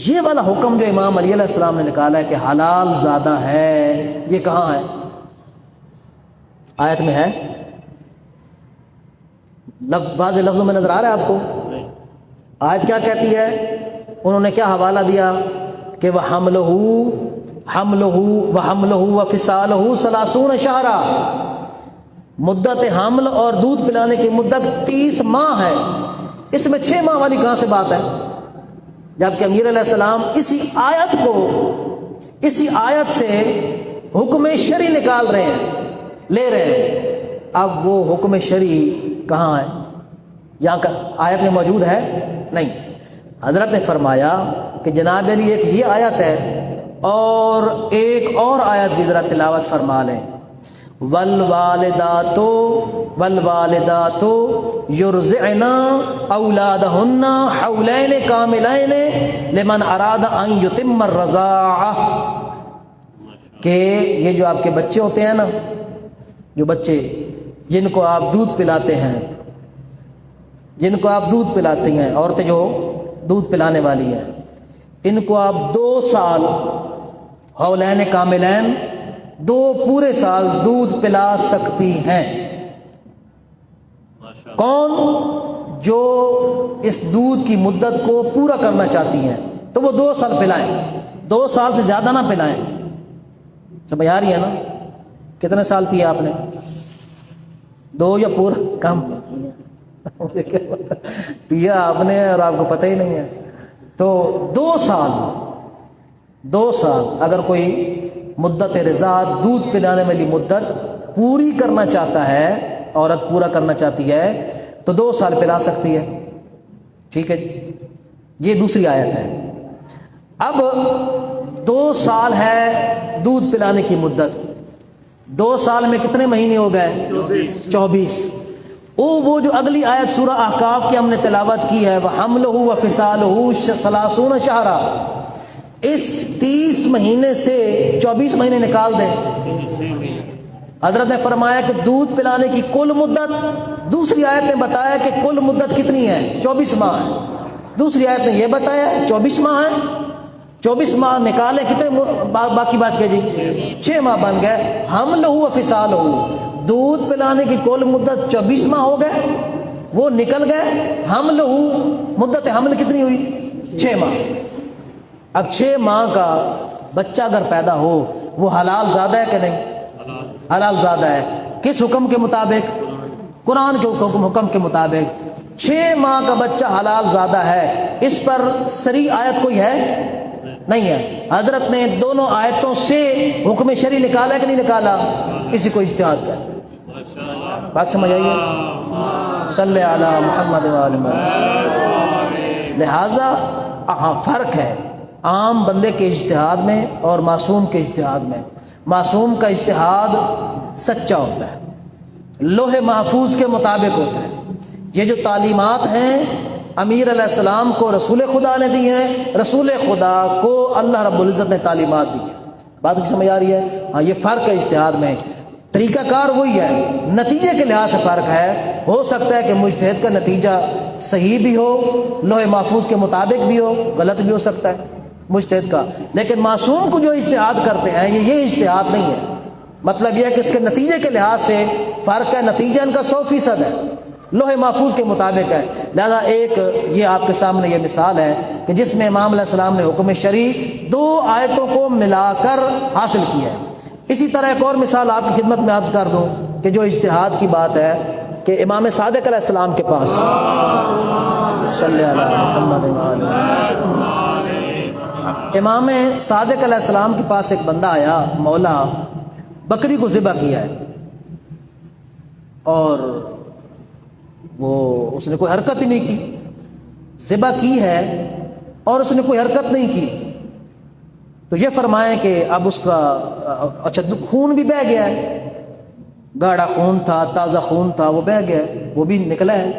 یہ والا حکم جو امام علی علیہ السلام نے نکالا ہے کہ حلال زادہ ہے، یہ کہاں ہے؟ آیت میں ہے؟ واضح لفظوں میں نظر آ رہا ہے آپ کو؟ آیت کیا کہتی ہے؟ انہوں نے کیا حوالہ دیا کہ وَحَمْلُهُ وَفِصَالُهُ 30 شہرا، مدت حمل اور دودھ پلانے کی مدت 30 ماہ ہے۔ اس میں 6 ماہ والی کہاں سے بات ہے؟ جبکہ امیر علیہ السلام اسی آیت سے حکم شرعی نکال رہے ہیں، لے رہے ہیں۔ اب وہ حکم شرعی کہاں ہے؟ یہاں کا آیت میں موجود ہے؟ نہیں۔ حضرت نے فرمایا کہ جناب علی ایک یہ آیت ہے اور ایک اور آیت بھی ذرا تلاوت فرما لیں۔ والوالدات یرضعن اولادہن حولین کاملین لمن اراد ان یتم الرضاعہ، کہ یہ جو آپ کے بچے ہوتے ہیں نا، جو بچے جن کو آپ دودھ پلاتے ہیں، عورتیں جو دودھ پلانے والی ہیں، ان کو آپ 2 سال حولین کاملین 2 پورے سال دودھ پلا سکتی ہیں۔ کون؟ جو اس دودھ کی مدت کو پورا کرنا چاہتی ہیں تو وہ 2 سال پلائیں، 2 سال سے زیادہ نہ پلائیں۔ سمجھ آ رہی ہے نا؟ کتنے سال پیا آپ نے؟ 2 یا پورا کم پیا آپ نے اور آپ کو پتہ ہی نہیں ہے؟ تو 2 سال اگر کوئی مدت رضاعت دودھ پلانے والی مدت پوری کرنا چاہتا ہے، عورت پورا کرنا چاہتی ہے تو 2 سال پلا سکتی ہے۔ ٹھیک ہے، یہ دوسری آیت ہے۔ اب 2 سال ہے دودھ پلانے کی مدت، 2 سال میں کتنے مہینے ہو گئے؟ 24۔ وہ جو اگلی آیت سورہ احقاف کی ہم نے تلاوت کی ہے، وَحَمْلُهُ وَفِصَالُهُ 30 شہرا، اس 30 مہینے سے 24 مہینے نکال دیں۔ حضرت نے فرمایا کہ دودھ پلانے کی کل مدت، دوسری آیت نے بتایا کہ کل مدت کتنی ہے؟ 24 ماہ ہے۔ دوسری آیت نے یہ بتایا 24 ماہ ہے، 24 ماہ نکالے کتنے باقی بچ گئے جی؟ 6 ماہ بن گئے۔ حملہ وفصالہ، دودھ پلانے کی کل مدت 24 ماہ ہو گئے، وہ نکل گئے۔ حملہ، مدت حمل کتنی ہوئی؟ 6 ماہ۔ اب 6 ماہ کا بچہ اگر پیدا ہو وہ حلال زادہ ہے کہ نہیں؟ حلال زادہ ہے۔ کس حکم کے مطابق؟ قرآن کے حکم کے مطابق 6 ماہ کا بچہ حلال زادہ ہے۔ اس پر صریح آیت کوئی ہے؟ نہیں ہے۔ حضرت نے دونوں آیتوں سے حکم شرعی نکالا کہ نہیں نکالا؟ اسی کو اجتہاد کہتے ہیں۔ بات سمجھ آئیے؟ صلی علی محمد وآل محمد۔ لہذا فرق ہے عام بندے کے اجتہاد میں اور معصوم کے اجتہاد میں۔ معصوم کا اجتہاد سچا ہوتا ہے، لوح محفوظ کے مطابق ہوتا ہے۔ یہ جو تعلیمات ہیں امیر علیہ السلام کو رسول خدا نے دی ہیں، رسول خدا کو اللہ رب العزت نے تعلیمات دی ہیں۔ بات کی سمجھ آ رہی ہے؟ ہاں، یہ فرق ہے اجتہاد میں۔ طریقہ کار وہی ہے، نتیجے کے لحاظ سے فرق ہے۔ ہو سکتا ہے کہ مجتہد کا نتیجہ صحیح بھی ہو، لوح محفوظ کے مطابق بھی ہو، غلط بھی ہو سکتا ہے مجتہد کا، لیکن معصوم کو جو اجتہاد کرتے ہیں یہ اجتہاد نہیں ہے۔ مطلب یہ ہے کہ اس کے نتیجے کے لحاظ سے فرق ہے، نتیجہ ان کا 100% ہے، لوح محفوظ کے مطابق ہے۔ لہذا ایک یہ آپ کے سامنے یہ مثال ہے کہ جس میں امام علیہ السلام نے حکم شرعی 2 آیتوں کو ملا کر حاصل کیا ہے۔ اسی طرح ایک اور مثال آپ کی خدمت میں عرض کر دوں کہ جو اجتہاد کی بات ہے کہ امام صادق علیہ السلام کے پاس صلی اللہ علیہ محمد وآلہ، امام صادق علیہ السلام کے پاس ایک بندہ آیا، مولا بکری کو ذبح کیا ہے اور اس نے کوئی حرکت ہی نہیں کی، ذبح کی ہے اور اس نے کوئی حرکت نہیں کی، تو یہ فرمائیں کہ اب اس کا اچھا خون بھی بہہ گیا ہے، گاڑھا خون تھا، تازہ خون تھا، وہ بہہ گیا، وہ بھی نکلا ہے،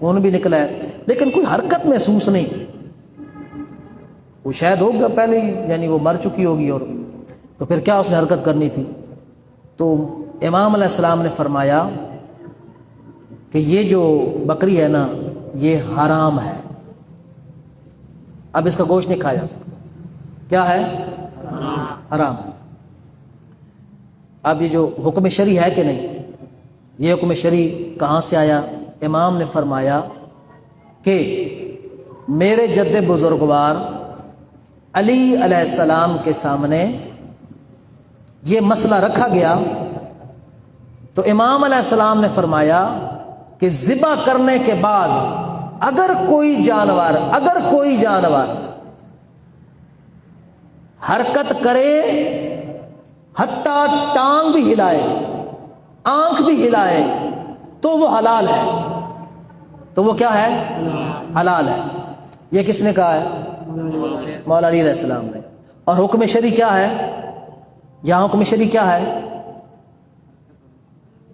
خون بھی نکلا ہے، لیکن کوئی حرکت محسوس نہیں. وہ شاید ہوگا پہلے ہی، یعنی وہ مر چکی ہوگی، اور تو پھر کیا اس نے حرکت کرنی تھی. تو امام علیہ السلام نے فرمایا کہ یہ جو بکری ہے نا یہ حرام ہے، اب اس کا گوشت نہیں کھایا جا سکتا. کیا ہے؟ حرام ہے. اب یہ جو حکم شرعی ہے کہ نہیں، یہ حکم شرعی کہاں سے آیا؟ امام نے فرمایا کہ میرے جد بزرگوار علی علیہ السلام کے سامنے یہ مسئلہ رکھا گیا تو امام علیہ السلام نے فرمایا کہ ذبح کرنے کے بعد اگر کوئی جانور حرکت کرے، حتیٰ ٹانگ بھی ہلائے، آنکھ بھی ہلائے، تو وہ حلال ہے. تو وہ کیا ہے؟ حلال ہے. یہ کس نے کہا ہے؟ مولا علی علیہ السلام نے. اور حکم شرعی کیا ہے؟ یہاں حکم شرعی کیا ہے؟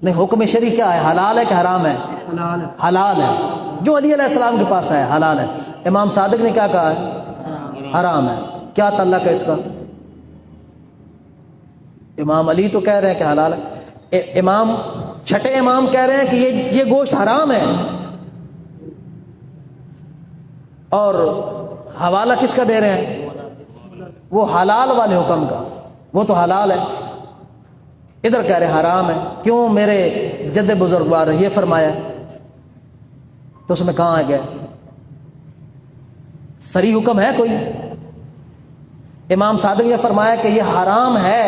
نہیں، حکم شرعی کیا ہے؟ حلال ہے کہ حرام ہے؟ حلال ہے. جو علی علیہ السلام کے پاس ہے حلال ہے. امام صادق نے کیا کہا ہے؟ حرام ہے. کیا تعلق ہے اس کا؟ امام علی تو کہہ رہے ہیں کہ حلال ہے، چھٹے امام کہہ رہے ہیں کہ یہ گوشت حرام ہے. اور حوالہ کس کا دے رہے ہیں؟ وہ حلال والے حکم کا، وہ تو حلال ہے. ادھر کہہ رہے ہیں حرام ہے. کیوں؟ میرے جد بزرگوار نے یہ فرمایا. تو اس میں کہاں آ گیا؟ صریح حکم ہے کوئی؟ امام صادق نے فرمایا کہ یہ حرام ہے،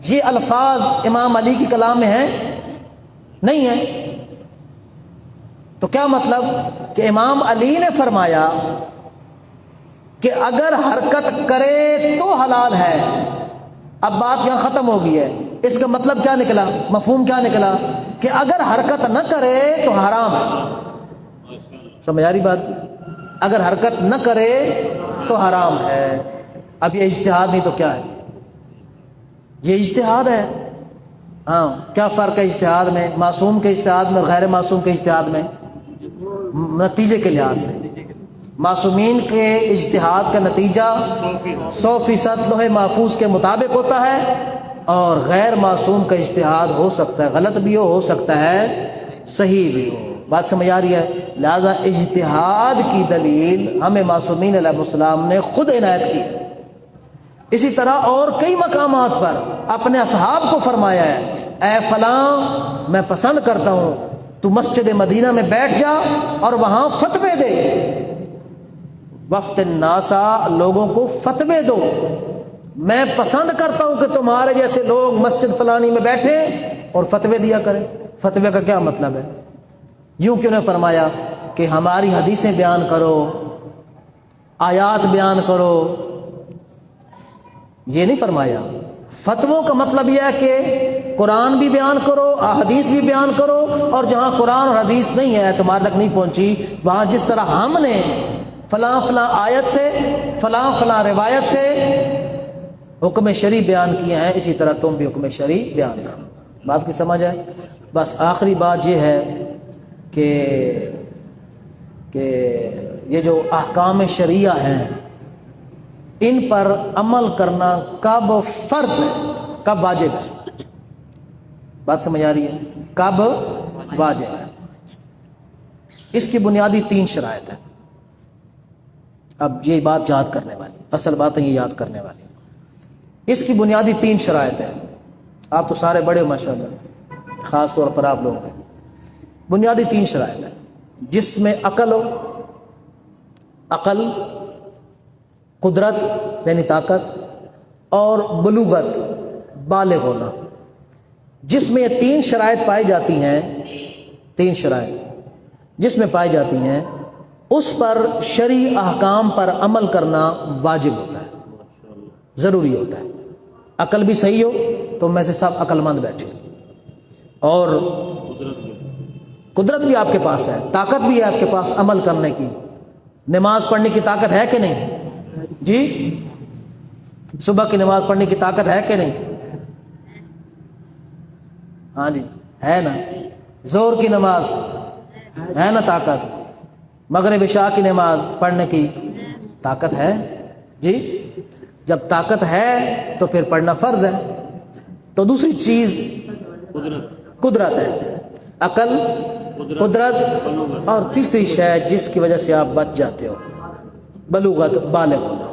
یہ الفاظ امام علی کی کلام میں ہیں؟ نہیں ہے. تو کیا مطلب کہ امام علی نے فرمایا کہ اگر حرکت کرے تو حلال ہے. اب بات یہاں ختم ہو گئی ہے. اس کا مطلب کیا نکلا؟ مفہوم کیا نکلا؟ کہ اگر حرکت نہ کرے تو حرام ہے. سمجھ آ رہی بات؟ اگر حرکت نہ کرے تو حرام ہے. اب یہ اجتہاد نہیں تو کیا ہے؟ یہ اجتہاد ہے. ہاں، کیا فرق ہے اجتہاد میں؟ معصوم کے اجتہاد میں اور غیر معصوم کے اجتہاد میں؟ نتیجے کے لحاظ سے معصومین کے اجتہاد کا نتیجہ 100% لوح محفوظ کے مطابق ہوتا ہے، اور غیر معصوم کا اجتہاد ہو سکتا ہے غلط بھی ہو سکتا ہے صحیح بھی ہو. بات سمجھ آ رہی ہے؟ لہذا اجتہاد کی دلیل ہمیں معصومین علیہ السلام نے خود عنایت کی ہے. اسی طرح اور کئی مقامات پر اپنے اصحاب کو فرمایا ہے، اے فلاں میں پسند کرتا ہوں تو مسجد مدینہ میں بیٹھ جا اور وہاں فتوے دے. وفد الناسا، لوگوں کو فتوے دو. میں پسند کرتا ہوں کہ تمہارے جیسے لوگ مسجد فلانی میں بیٹھے اور فتوے دیا کریں. فتوے کا کیا مطلب ہے؟ یوں کیوں نے فرمایا کہ ہماری حدیثیں بیان کرو، آیات بیان کرو؟ یہ نہیں فرمایا. فتووں کا مطلب یہ ہے کہ قرآن بھی بیان کرو، حدیث بھی بیان کرو، اور جہاں قرآن اور حدیث نہیں ہے، تمہارے تک نہیں پہنچی، وہاں جس طرح ہم نے فلاں فلاں آیت سے، فلاں فلاں روایت سے حکم شرعی بیان کیے ہیں، اسی طرح تم بھی حکم شرعی بیان کرو. بات کی سمجھ ہے؟ بس آخری بات یہ ہے کہ یہ جو احکام شرعیہ ہیں ان پر عمل کرنا کب فرض ہے، کب واجب ہے؟ بات سمجھ آ رہی ہے؟ کب واجب ہے؟ اس کی بنیادی 3 شرائط ہیں. اب یہ بات یاد کرنے والی، اصل بات ہے یہ یاد کرنے والی. اس کی بنیادی 3 شرائط ہیں. آپ تو سارے بڑے ہو ماشاءاللہ، خاص طور پر آپ لوگ. بنیادی 3 شرائط ہیں جس میں عقل ہو، عقل، قدرت یعنی طاقت، اور بلوغت بالغ ہونا. جس میں یہ 3 شرائط پائی جاتی ہیں، 3 شرائط جس میں پائی جاتی ہیں، اس پر شرعی احکام پر عمل کرنا واجب ہوتا ہے، ضروری ہوتا ہے. عقل بھی صحیح ہو تو میں سے سب عقل مند بیٹھے، اور قدرت بھی آپ کے پاس ہے، طاقت بھی ہے آپ کے پاس عمل کرنے کی. نماز پڑھنے کی طاقت ہے کہ نہیں؟ جی، صبح کی نماز پڑھنے کی طاقت ہے کہ نہیں؟ ہاں جی ہے نا، زور کی نماز ہے نا طاقت، مغرب عشاء کی نماز پڑھنے کی طاقت ہے جی، جب طاقت ہے تو پھر پڑھنا فرض ہے۔ تو دوسری چیز قدرت ہے، عقل، قدرت، اور تیسری شے جس کی وجہ سے آپ بچ جاتے ہو، بلوغت، بالغ ہونا۔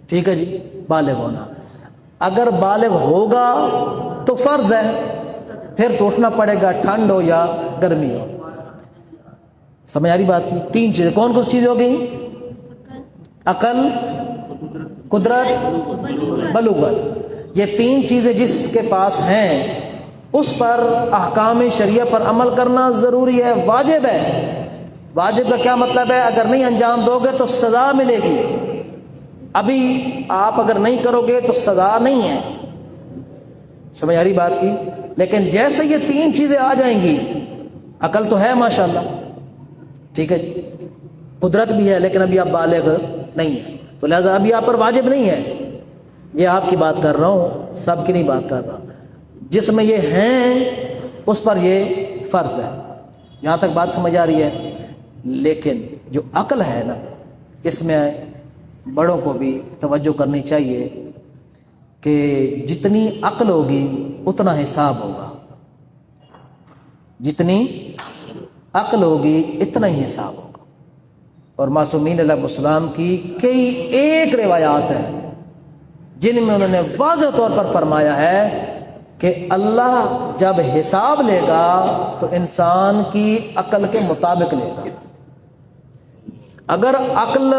ٹھیک ہے جی، بالغ ہونا۔ اگر بالغ ہوگا تو فرض ہے، پھر تو اٹھنا پڑے گا ٹھنڈ ہو یا گرمی ہو۔ سمجھ آ رہی بات کی؟ تین چیزیں کون کون سی چیزیں ہو گئی؟ عقل، قدرت، بلوغت۔ یہ تین چیزیں جس کے پاس ہیں اس پر احکام شریعہ پر عمل کرنا ضروری ہے، واجب ہے۔ واجب کا کیا مطلب ہے؟ اگر نہیں انجام دو گے تو سزا ملے گی، ابھی آپ اگر نہیں کرو گے تو سزا نہیں ہے۔ سمجھ آ رہی بات کی؟ لیکن جیسے یہ تین چیزیں آ جائیں گی، عقل تو ہے ماشاءاللہ، ٹھیک ہے جی، قدرت بھی ہے، لیکن ابھی آپ بالغ نہیں ہیں، تو لہذا ابھی آپ پر واجب نہیں ہے۔ یہ آپ کی بات کر رہا ہوں، سب کی نہیں بات کر رہا، جس میں یہ ہیں اس پر یہ فرض ہے۔ یہاں تک بات سمجھ آ رہی ہے؟ لیکن جو عقل ہے نا، اس میں بڑوں کو بھی توجہ کرنی چاہیے کہ جتنی عقل ہوگی اتنا حساب ہوگا، جتنی عقل ہوگی اتنا ہی حساب ہوگا۔ اور معصومین علیہ السلام کی کئی ایک روایات ہیں جن میں انہوں نے واضح طور پر فرمایا ہے کہ اللہ جب حساب لے گا تو انسان کی عقل کے مطابق لے گا۔ اگر عقل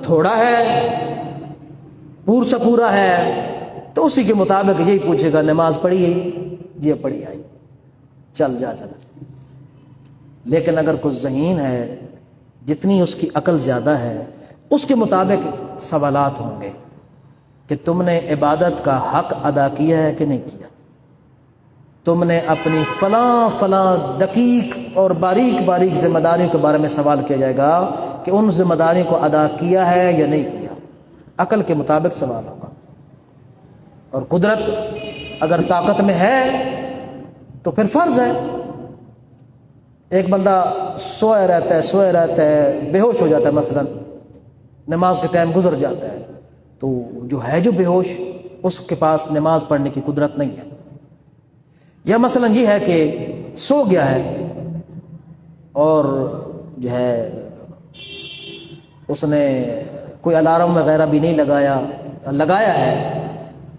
تھوڑا ہے، پور سے پورا ہے، تو اسی کے مطابق یہی پوچھے گا نماز پڑھی ہے؟ جی پڑھی آئی، چل جا چل۔ لیکن اگر کچھ ذہین ہے، جتنی اس کی عقل زیادہ ہے، اس کے مطابق سوالات ہوں گے کہ تم نے عبادت کا حق ادا کیا ہے کہ نہیں کیا، تم نے اپنی فلاں فلاں دقیق اور باریک باریک ذمہ داریوں کے بارے میں سوال کیا جائے گا کہ ان ذمہ داریوں کو ادا کیا ہے یا نہیں کیا، عقل کے مطابق سوال ہوگا۔ اور قدرت اگر طاقت میں ہے تو پھر فرض ہے۔ ایک بندہ سویا رہتا ہے، بے ہوش ہو جاتا ہے، مثلا نماز کے ٹائم گزر جاتا ہے، تو جو بے ہوش، اس کے پاس نماز پڑھنے کی قدرت نہیں ہے۔ یا مثلا یہ ہے کہ سو گیا ہے اور اس نے کوئی الارم وغیرہ بھی نہیں لگایا ہے،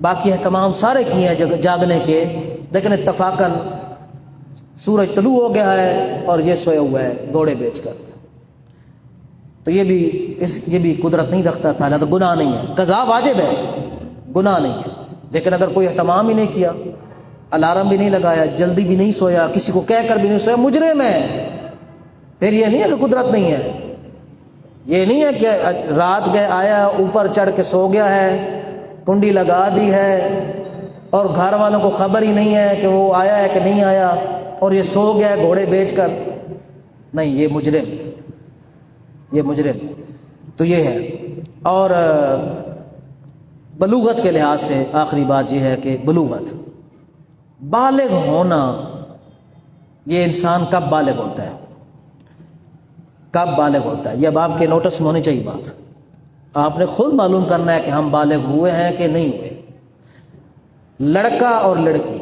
باقی اہتمام سارے کیے ہیں جاگنے کے، لیکن اتفاقاً سورج طلوع ہو گیا ہے اور یہ سویا ہوا ہے گھوڑے بیچ کر، تو یہ بھی قدرت نہیں رکھتا تھا، لہذا گناہ نہیں ہے۔ قضا واجب ہے، گناہ نہیں ہے۔ لیکن اگر کوئی اہتمام ہی نہیں کیا، الارم بھی نہیں لگایا، جلدی بھی نہیں سویا، کسی کو کہہ کر بھی نہیں سویا، مجرم ہے۔ پھر یہ نہیں ہے کہ قدرت نہیں ہے، یہ نہیں ہے کہ رات گئے آیا اوپر چڑھ کے سو گیا ہے، کنڈی لگا دی ہے اور گھر والوں کو خبر ہی نہیں ہے کہ وہ آیا ہے کہ نہیں آیا، اور یہ سو گیا ہے گھوڑے بیچ کر، نہیں، یہ مجرم ہے۔ تو یہ ہے۔ اور بلوغت کے لحاظ سے آخری بات یہ ہے کہ بلوغت، بالغ ہونا، یہ انسان کب بالغ ہوتا ہے؟ یہ اب آپ کے نوٹس میں ہونی چاہیے بات، آپ نے خود معلوم کرنا ہے کہ ہم بالغ ہوئے ہیں کہ نہیں ہوئے۔ لڑکا اور لڑکی،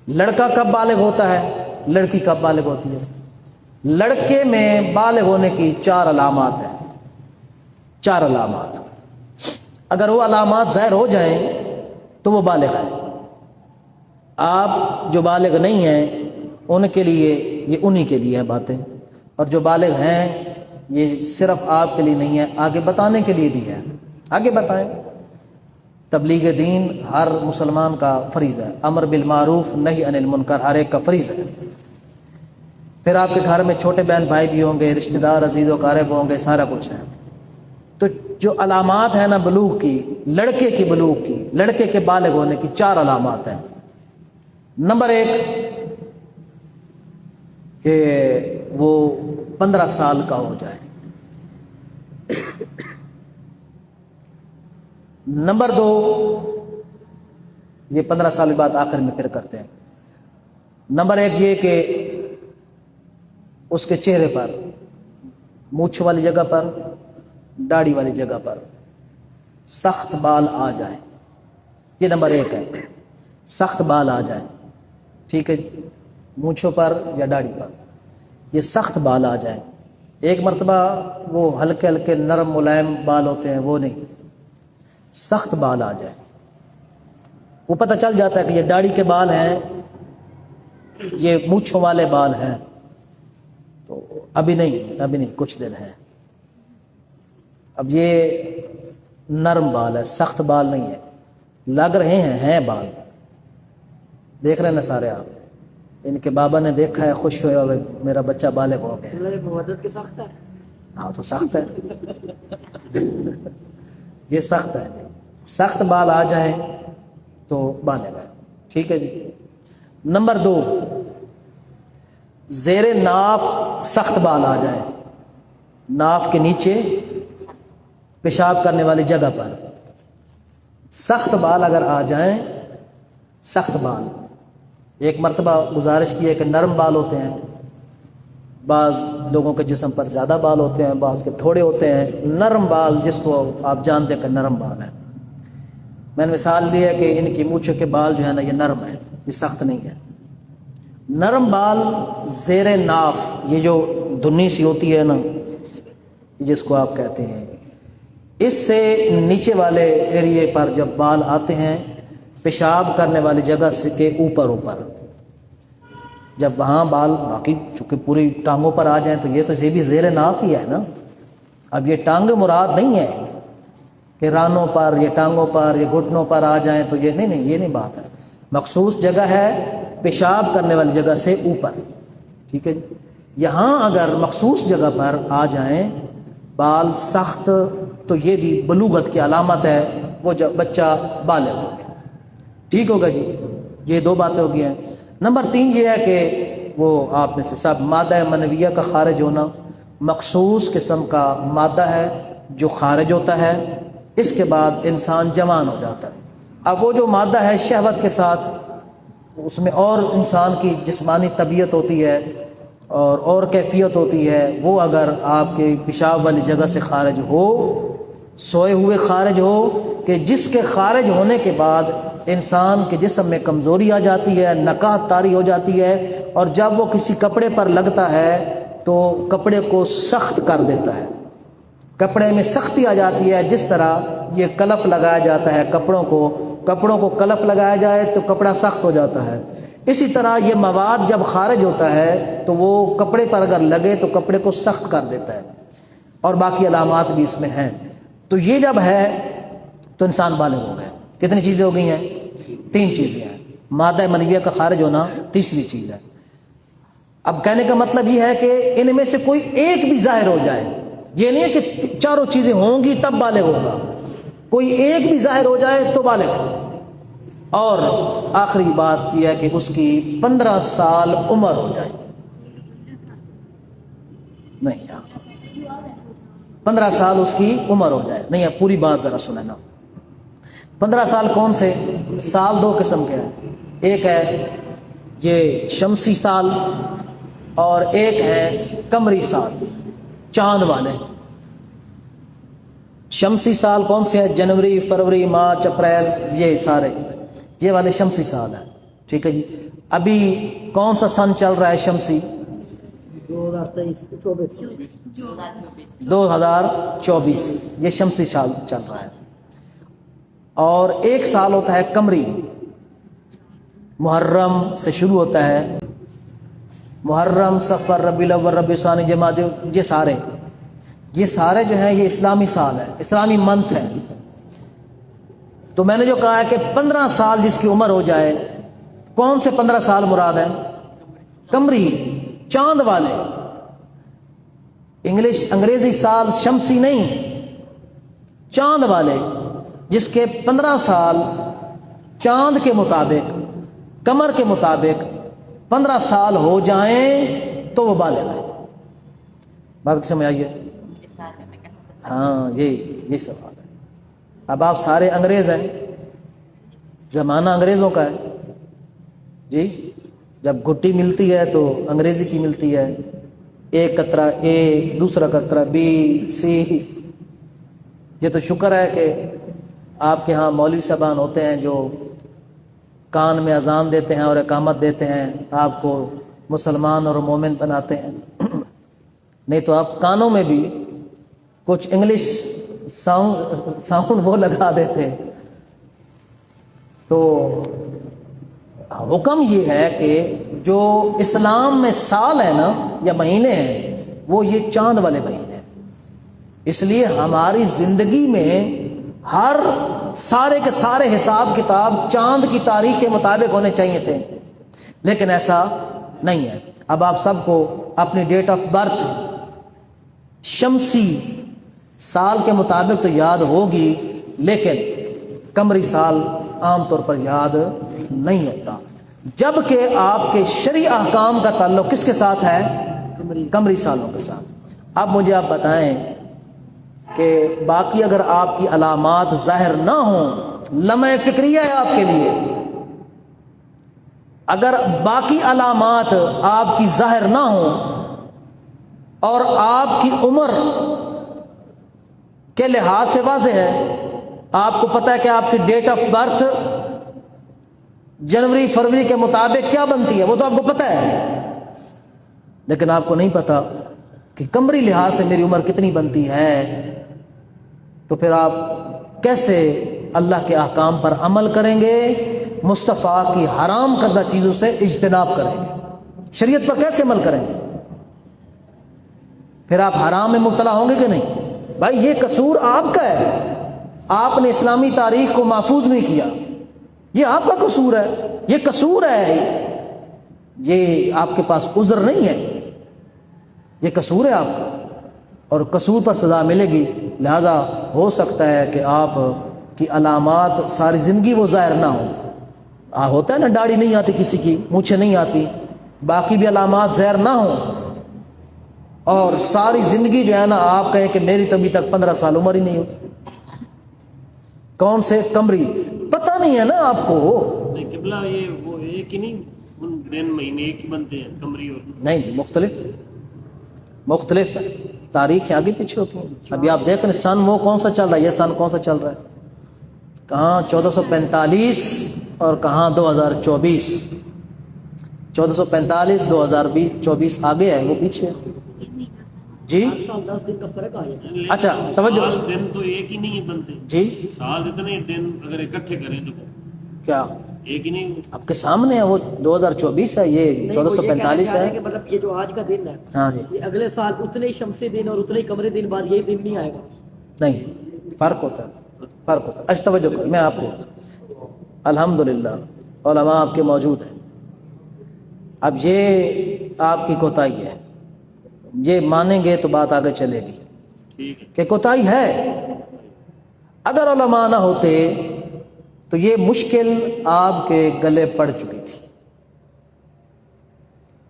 لڑکا کب بالغ ہوتا ہے، لڑکی کب بالغ ہوتی ہے؟ لڑکے میں بالغ ہونے کی 4 علامات ہیں، 4 علامات۔ اگر وہ علامات ظاہر ہو جائیں تو وہ بالغ ہے۔ آپ جو بالغ نہیں ہیں ان کے لیے، یہ انہی کے لیے ہیں باتیں، اور جو بالغ ہیں یہ صرف آپ کے لیے نہیں ہے، آگے بتانے کے لیے بھی ہے، آگے بتائیں۔ تبلیغ دین ہر مسلمان کا فریضہ ہے، امر بالمعروف نہی عن المنکر ہر ایک کا فریضہ ہے۔ پھر آپ کے گھر میں چھوٹے بہن بھائی بھی ہوں گے، رشتہ دار عزیز و اقارب ہوں گے، سارا کچھ ہے۔ تو جو علامات ہیں نا بلوغ کی، لڑکے کی بلوغ کی، لڑکے کے بالغ ہونے کی 4 علامات ہیں۔ نمبر 1 کہ وہ 15 سال کا ہو جائے۔ نمبر 2 یہ 15 سال کے بعد آخر میں پھر کرتے ہیں۔ نمبر 1 یہ کہ اس کے چہرے پر، مونچھ والی جگہ پر، داڑھی والی جگہ پر سخت بال آ جائیں، یہ نمبر 1 ہے، سخت بال آ جائیں، ٹھیک ہے، مونچھوں پر یا داڑھی پر یہ سخت بال آ جائیں۔ ایک مرتبہ وہ ہلکے ہلکے نرم ملائم بال ہوتے ہیں وہ نہیں، سخت بال آ جائیں، وہ پتہ چل جاتا ہے کہ یہ داڑھی کے بال ہیں، یہ مونچھوں والے بال ہیں، تو ابھی نہیں کچھ دن ہے، اب یہ نرم بال ہے، سخت بال نہیں ہے، لگ رہے ہیں بال، دیکھ رہے ہیں نا سارے آپ، ان کے بابا نے دیکھا ہے، خوش ہوئے ہوئے میرا بچہ بالغ ہو گیا۔ سخت ہے، ہاں تو سخت ہے، یہ سخت ہے، سخت بال آ جائیں تو بالغ ہے، ٹھیک ہے جی۔ نمبر 2 زیر ناف سخت بال آ جائیں، ناف کے نیچے پیشاب کرنے والی جگہ پر سخت بال اگر آ جائیں، سخت بال، ایک مرتبہ گزارش کی ہے کہ نرم بال ہوتے ہیں، بعض لوگوں کے جسم پر زیادہ بال ہوتے ہیں، بعض کے تھوڑے ہوتے ہیں، نرم بال جس کو آپ جانتے ہیں کہ نرم بال ہے، میں نے مثال دی ہے کہ ان کی مونچھوں کے بال جو ہے نا یہ نرم ہے، یہ سخت نہیں ہے۔ نرم بال زیر ناف، یہ جو دھنی سی ہوتی ہے نا جس کو آپ کہتے ہیں، اس سے نیچے والے ایریے پر جب بال آتے ہیں پیشاب کرنے والی جگہ سے کے اوپر جب وہاں بال، باقی چونکہ پوری ٹانگوں پر آ جائیں تو یہ بھی زیر ناف ہی ہے نا، اب یہ ٹانگ مراد نہیں ہے کہ رانوں پر، یہ ٹانگوں پر، یہ گھٹنوں پر آ جائیں تو یہ نہیں بات ہے، مخصوص جگہ ہے پیشاب کرنے والی جگہ سے اوپر، ٹھیک ہے جی۔ یہاں اگر مخصوص جگہ پر آ جائیں بال سخت تو یہ بھی بلوغت کی علامت ہے، وہ جب بچہ بالغ ہو گیا، ٹھیک ہوگا جی۔ یہ 2 باتیں ہو گئی ہیں۔ نمبر 3 یہ ہے کہ وہ آپ میں سے سب مادہ منویہ کا خارج ہونا، مخصوص قسم کا مادہ ہے جو خارج ہوتا ہے، اس کے بعد انسان جوان ہو جاتا ہے۔ اب وہ جو مادہ ہے شہوت کے ساتھ، اس میں اور انسان کی جسمانی طبیعت ہوتی ہے اور کیفیت ہوتی ہے، وہ اگر آپ کے پیشاب والی جگہ سے خارج ہو، سوئے ہوئے خارج ہو، کہ جس کے خارج ہونے کے بعد انسان کے جسم میں کمزوری آ جاتی ہے، نکاہ طاری ہو جاتی ہے، اور جب وہ کسی کپڑے پر لگتا ہے تو کپڑے کو سخت کر دیتا ہے، کپڑے میں سختی آ جاتی ہے، جس طرح یہ کلف لگایا جاتا ہے کپڑوں کو کلف لگایا جائے تو کپڑا سخت ہو جاتا ہے، اسی طرح یہ مواد جب خارج ہوتا ہے تو وہ کپڑے پر اگر لگے تو کپڑے کو سخت کر دیتا ہے، اور باقی علامات بھی اس میں ہیں۔ تو یہ جب ہے تو انسان بالغ ہو گئے۔ کتنی چیزیں ہو گئی ہیں؟ 3 چیزیں ہیں، مادہ منویہ کا خارج ہونا تیسری چیز ہے۔ اب کہنے کا مطلب یہ ہے کہ ان میں سے کوئی ایک بھی ظاہر ہو جائے، یہ نہیں ہے کہ چاروں چیزیں ہوں گی تب بالغ ہوگا، کوئی ایک بھی ظاہر ہو جائے تو بالغ ہوگا۔ اور آخری بات یہ ہے کہ اس کی 15 سال عمر ہو جائے، نہیں 15 سال اس کی عمر ہو جائے، نہیں پوری بات ذرا سنیں نا۔ 15 سال کون سے سال؟ 2 قسم کے ہیں، ایک ہے یہ شمسی سال اور ایک ہے قمری سال، چاند والے۔ شمسی سال کون سے ہیں؟ جنوری، فروری، مارچ، اپریل، یہ سارے یہ والے شمسی سال ہیں، ٹھیک ہے جی۔ ابھی کون سا سن چل رہا ہے شمسی؟ 2024 یہ شمسی سال چل رہا ہے۔ اور ایک سال ہوتا ہے قمری، محرم سے شروع ہوتا ہے، محرم، صفر، ربیع الاول، ربیع ثانی، جمادی، یہ سارے جو ہیں یہ اسلامی سال ہے، اسلامی منتھ ہے۔ تو میں نے جو کہا ہے کہ 15 سال جس کی عمر ہو جائے، کون سے 15 سال مراد ہیں؟ قمری، چاند والے، انگریزی سال شمسی نہیں، چاند والے، جس کے 15 سال چاند کے مطابق، قمر کے مطابق 15 سال ہو جائیں تو وہ بالغ ہے۔ بات سمجھ آئیے؟ ہاں یہی سوال ہے۔ اب آپ سارے انگریز ہیں، زمانہ انگریزوں کا ہے جی. جب گھٹی ملتی ہے تو انگریزی کی ملتی ہے. ایک قطرہ اے، دوسرا قطرہ بی سی. یہ تو شکر ہے کہ آپ کے ہاں مولوی صاحبان ہوتے ہیں جو کان میں اذان دیتے ہیں اور اقامت دیتے ہیں، آپ کو مسلمان اور مومن بناتے ہیں. نہیں تو آپ کانوں میں بھی کچھ انگلش ساؤنڈ وہ لگا دیتے. تو حکم یہ ہے کہ جو اسلام میں سال ہے نا یا مہینے ہیں وہ یہ چاند والے مہینے ہیں. اس لیے ہماری زندگی میں ہر سارے کے سارے حساب کتاب چاند کی تاریخ کے مطابق ہونے چاہیے تھے، لیکن ایسا نہیں ہے. اب آپ سب کو اپنی ڈیٹ آف برتھ شمسی سال کے مطابق تو یاد ہوگی، لیکن قمری سال عام طور پر یاد نہیں ہوتا. جبکہ آپ کے شرعی احکام کا تعلق کس کے ساتھ ہے؟ قمری سالوں کے ساتھ. اب مجھے آپ بتائیں کہ باقی اگر آپ کی علامات ظاہر نہ ہوں، لمحہ فکریہ ہے آپ کے لیے، اگر باقی علامات آپ کی ظاہر نہ ہوں اور آپ کی عمر کے لحاظ سے واضح ہے، آپ کو پتہ ہے کہ آپ کی ڈیٹ آف برتھ جنوری فروری کے مطابق کیا بنتی ہے، وہ تو آپ کو پتہ ہے، لیکن آپ کو نہیں پتہ کہ قمری لحاظ سے میری عمر کتنی بنتی ہے. تو پھر آپ کیسے اللہ کے احکام پر عمل کریں گے؟ مصطفیٰ کی حرام کردہ چیزوں سے اجتناب کریں گے، شریعت پر کیسے عمل کریں گے؟ پھر آپ حرام میں مبتلا ہوں گے کہ نہیں؟ بھائی یہ قصور آپ کا ہے، آپ نے اسلامی تاریخ کو محفوظ نہیں کیا، یہ آپ کا قصور ہے، یہ قصور ہے، یہ آپ کے پاس عذر نہیں ہے، یہ قصور ہے آپ کا، اور قصور پر سزا ملے گی. لہذا ہو سکتا ہے کہ آپ کی علامات ساری زندگی وہ ظاہر نہ ہوں. ہوتا ہے نا، داڑھی نہیں آتی کسی کی، مونچھیں نہیں آتی، باقی بھی علامات ظاہر نہ ہوں، اور ساری زندگی جو ہے نا آپ کہیں کہ میری تو ابھی تک 15 سال عمر ہی نہیں ہوئی. کون سے قمری؟ پتہ نہیں ہے نا آپ کو. نہیں قبلہ، یہ وہ ایک ہی نہیں دن مہینے ایک ہی بنتے ہیں قمری اور نہیں، مختلف ہے، تاریخیں آگے پیچھے ہوتی ہیں. ابھی آپ دیکھ رہے سن وہ کون سا چل رہا ہے، یہ سن کون سا چل رہا ہے، کہاں 1445 اور کہاں 2024. 1445 2024 آگے ہے، وہ پیچھے ہے جی. 10 دن کا فرق آ جاتا ہے. اچھا توجہ، سال دن تو ایک ہی نہیں بنتے جی سال اتنے دن اگر اکٹھے کریں تو کیا ایک ہی نہیں. آپ کے سامنے ہے، وہ 2024 ہے، یہ 1445 ہے. کہ مطلب یہ جو آج کا دن ہے، ہاں جی، یہ اگلے سال اتنے ہی شمسی دن اور اتنے ہی قمری دن بعد یہ دن نہیں آئے گا. نہیں، فرق ہوتا ہے، فرق ہوتا ہے. اچھا توجہ کریں، میں آپ کو الحمدللہ علماء آپ کے موجود ہیں. اب یہ آپ کی کوتاہی ہے، یہ مانیں گے تو بات آگے چلے گی ٹھیک ہے. کہ کوتاہی ہے. اگر علماء نہ ہوتے تو یہ مشکل آپ کے گلے پڑ چکی تھی.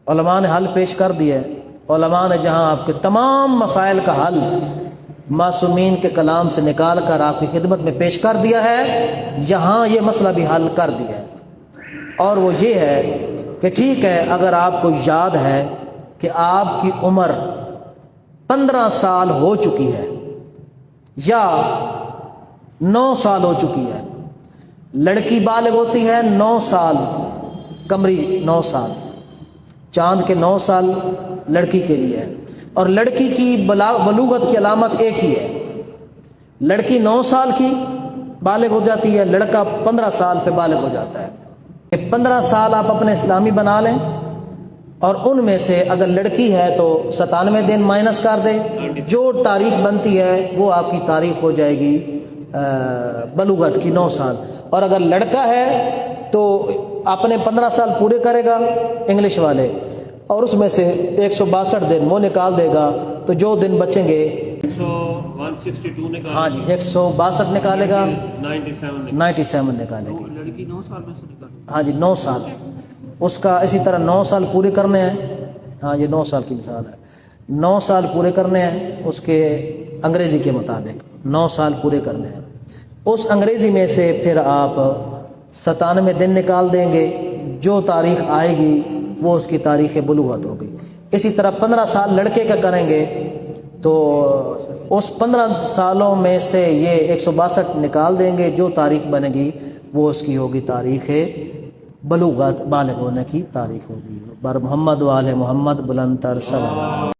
علماء نے حل پیش کر دیا ہے. علماء نے جہاں آپ کے تمام مسائل کا حل معصومین کے کلام سے نکال کر آپ کی خدمت میں پیش کر دیا ہے، یہاں یہ مسئلہ بھی حل کر دیا ہے. اور وہ یہ ہے کہ ٹھیک ہے، اگر آپ کو یاد ہے کہ آپ کی عمر 15 سال ہو چکی ہے یا 9 سال ہو چکی ہے، لڑکی بالغ ہوتی ہے 9 سال، قمری 9 سال، چاند کے 9 سال لڑکی کے لیے ہے، اور لڑکی کی بلوغت کی علامت ایک ہی ہے. لڑکی 9 سال کی بالغ ہو جاتی ہے، لڑکا 15 سال پہ بالغ ہو جاتا ہے. 15 سال آپ اپنے اسلامی بنا لیں، اور ان میں سے اگر لڑکی ہے تو 97 دن مائنس کر دیں، جو تاریخ بنتی ہے وہ آپ کی تاریخ ہو جائے گی بلوغت کی 9 سال. اور اگر لڑکا ہے تو اپنے 15 سال پورے کرے گا انگلش والے، اور اس میں سے 162 دن وہ نکال دے گا، تو جو دن بچیں گے 162 نے کہا، ہاں جی 162 نکالے گا، 97 نکالے گی. لڑکی 9 سال میں سے نکالے. ہاں جی 9 سال اس کا، اسی طرح 9 سال پورے کرنے ہیں. ہاں یہ 9 سال کی مثال ہے، 9 سال پورے کرنے ہیں اس کے انگریزی کے مطابق 9 سال پورے کرنے ہیں. اس انگریزی میں سے پھر آپ 97 دن نکال دیں گے، جو تاریخ آئے گی وہ اس کی تاریخ بلوغت ہوگی۔ اسی طرح 15 سال لڑکے کا کریں گے تو اس 15 سالوں میں سے یہ 162 نکال دیں گے، جو تاریخ بنے گی وہ اس کی ہوگی تاریخ بلوغت، بالغ ہونے کی تاریخ ہوگی۔ بر محمد و آل محمد بلند تر سلام۔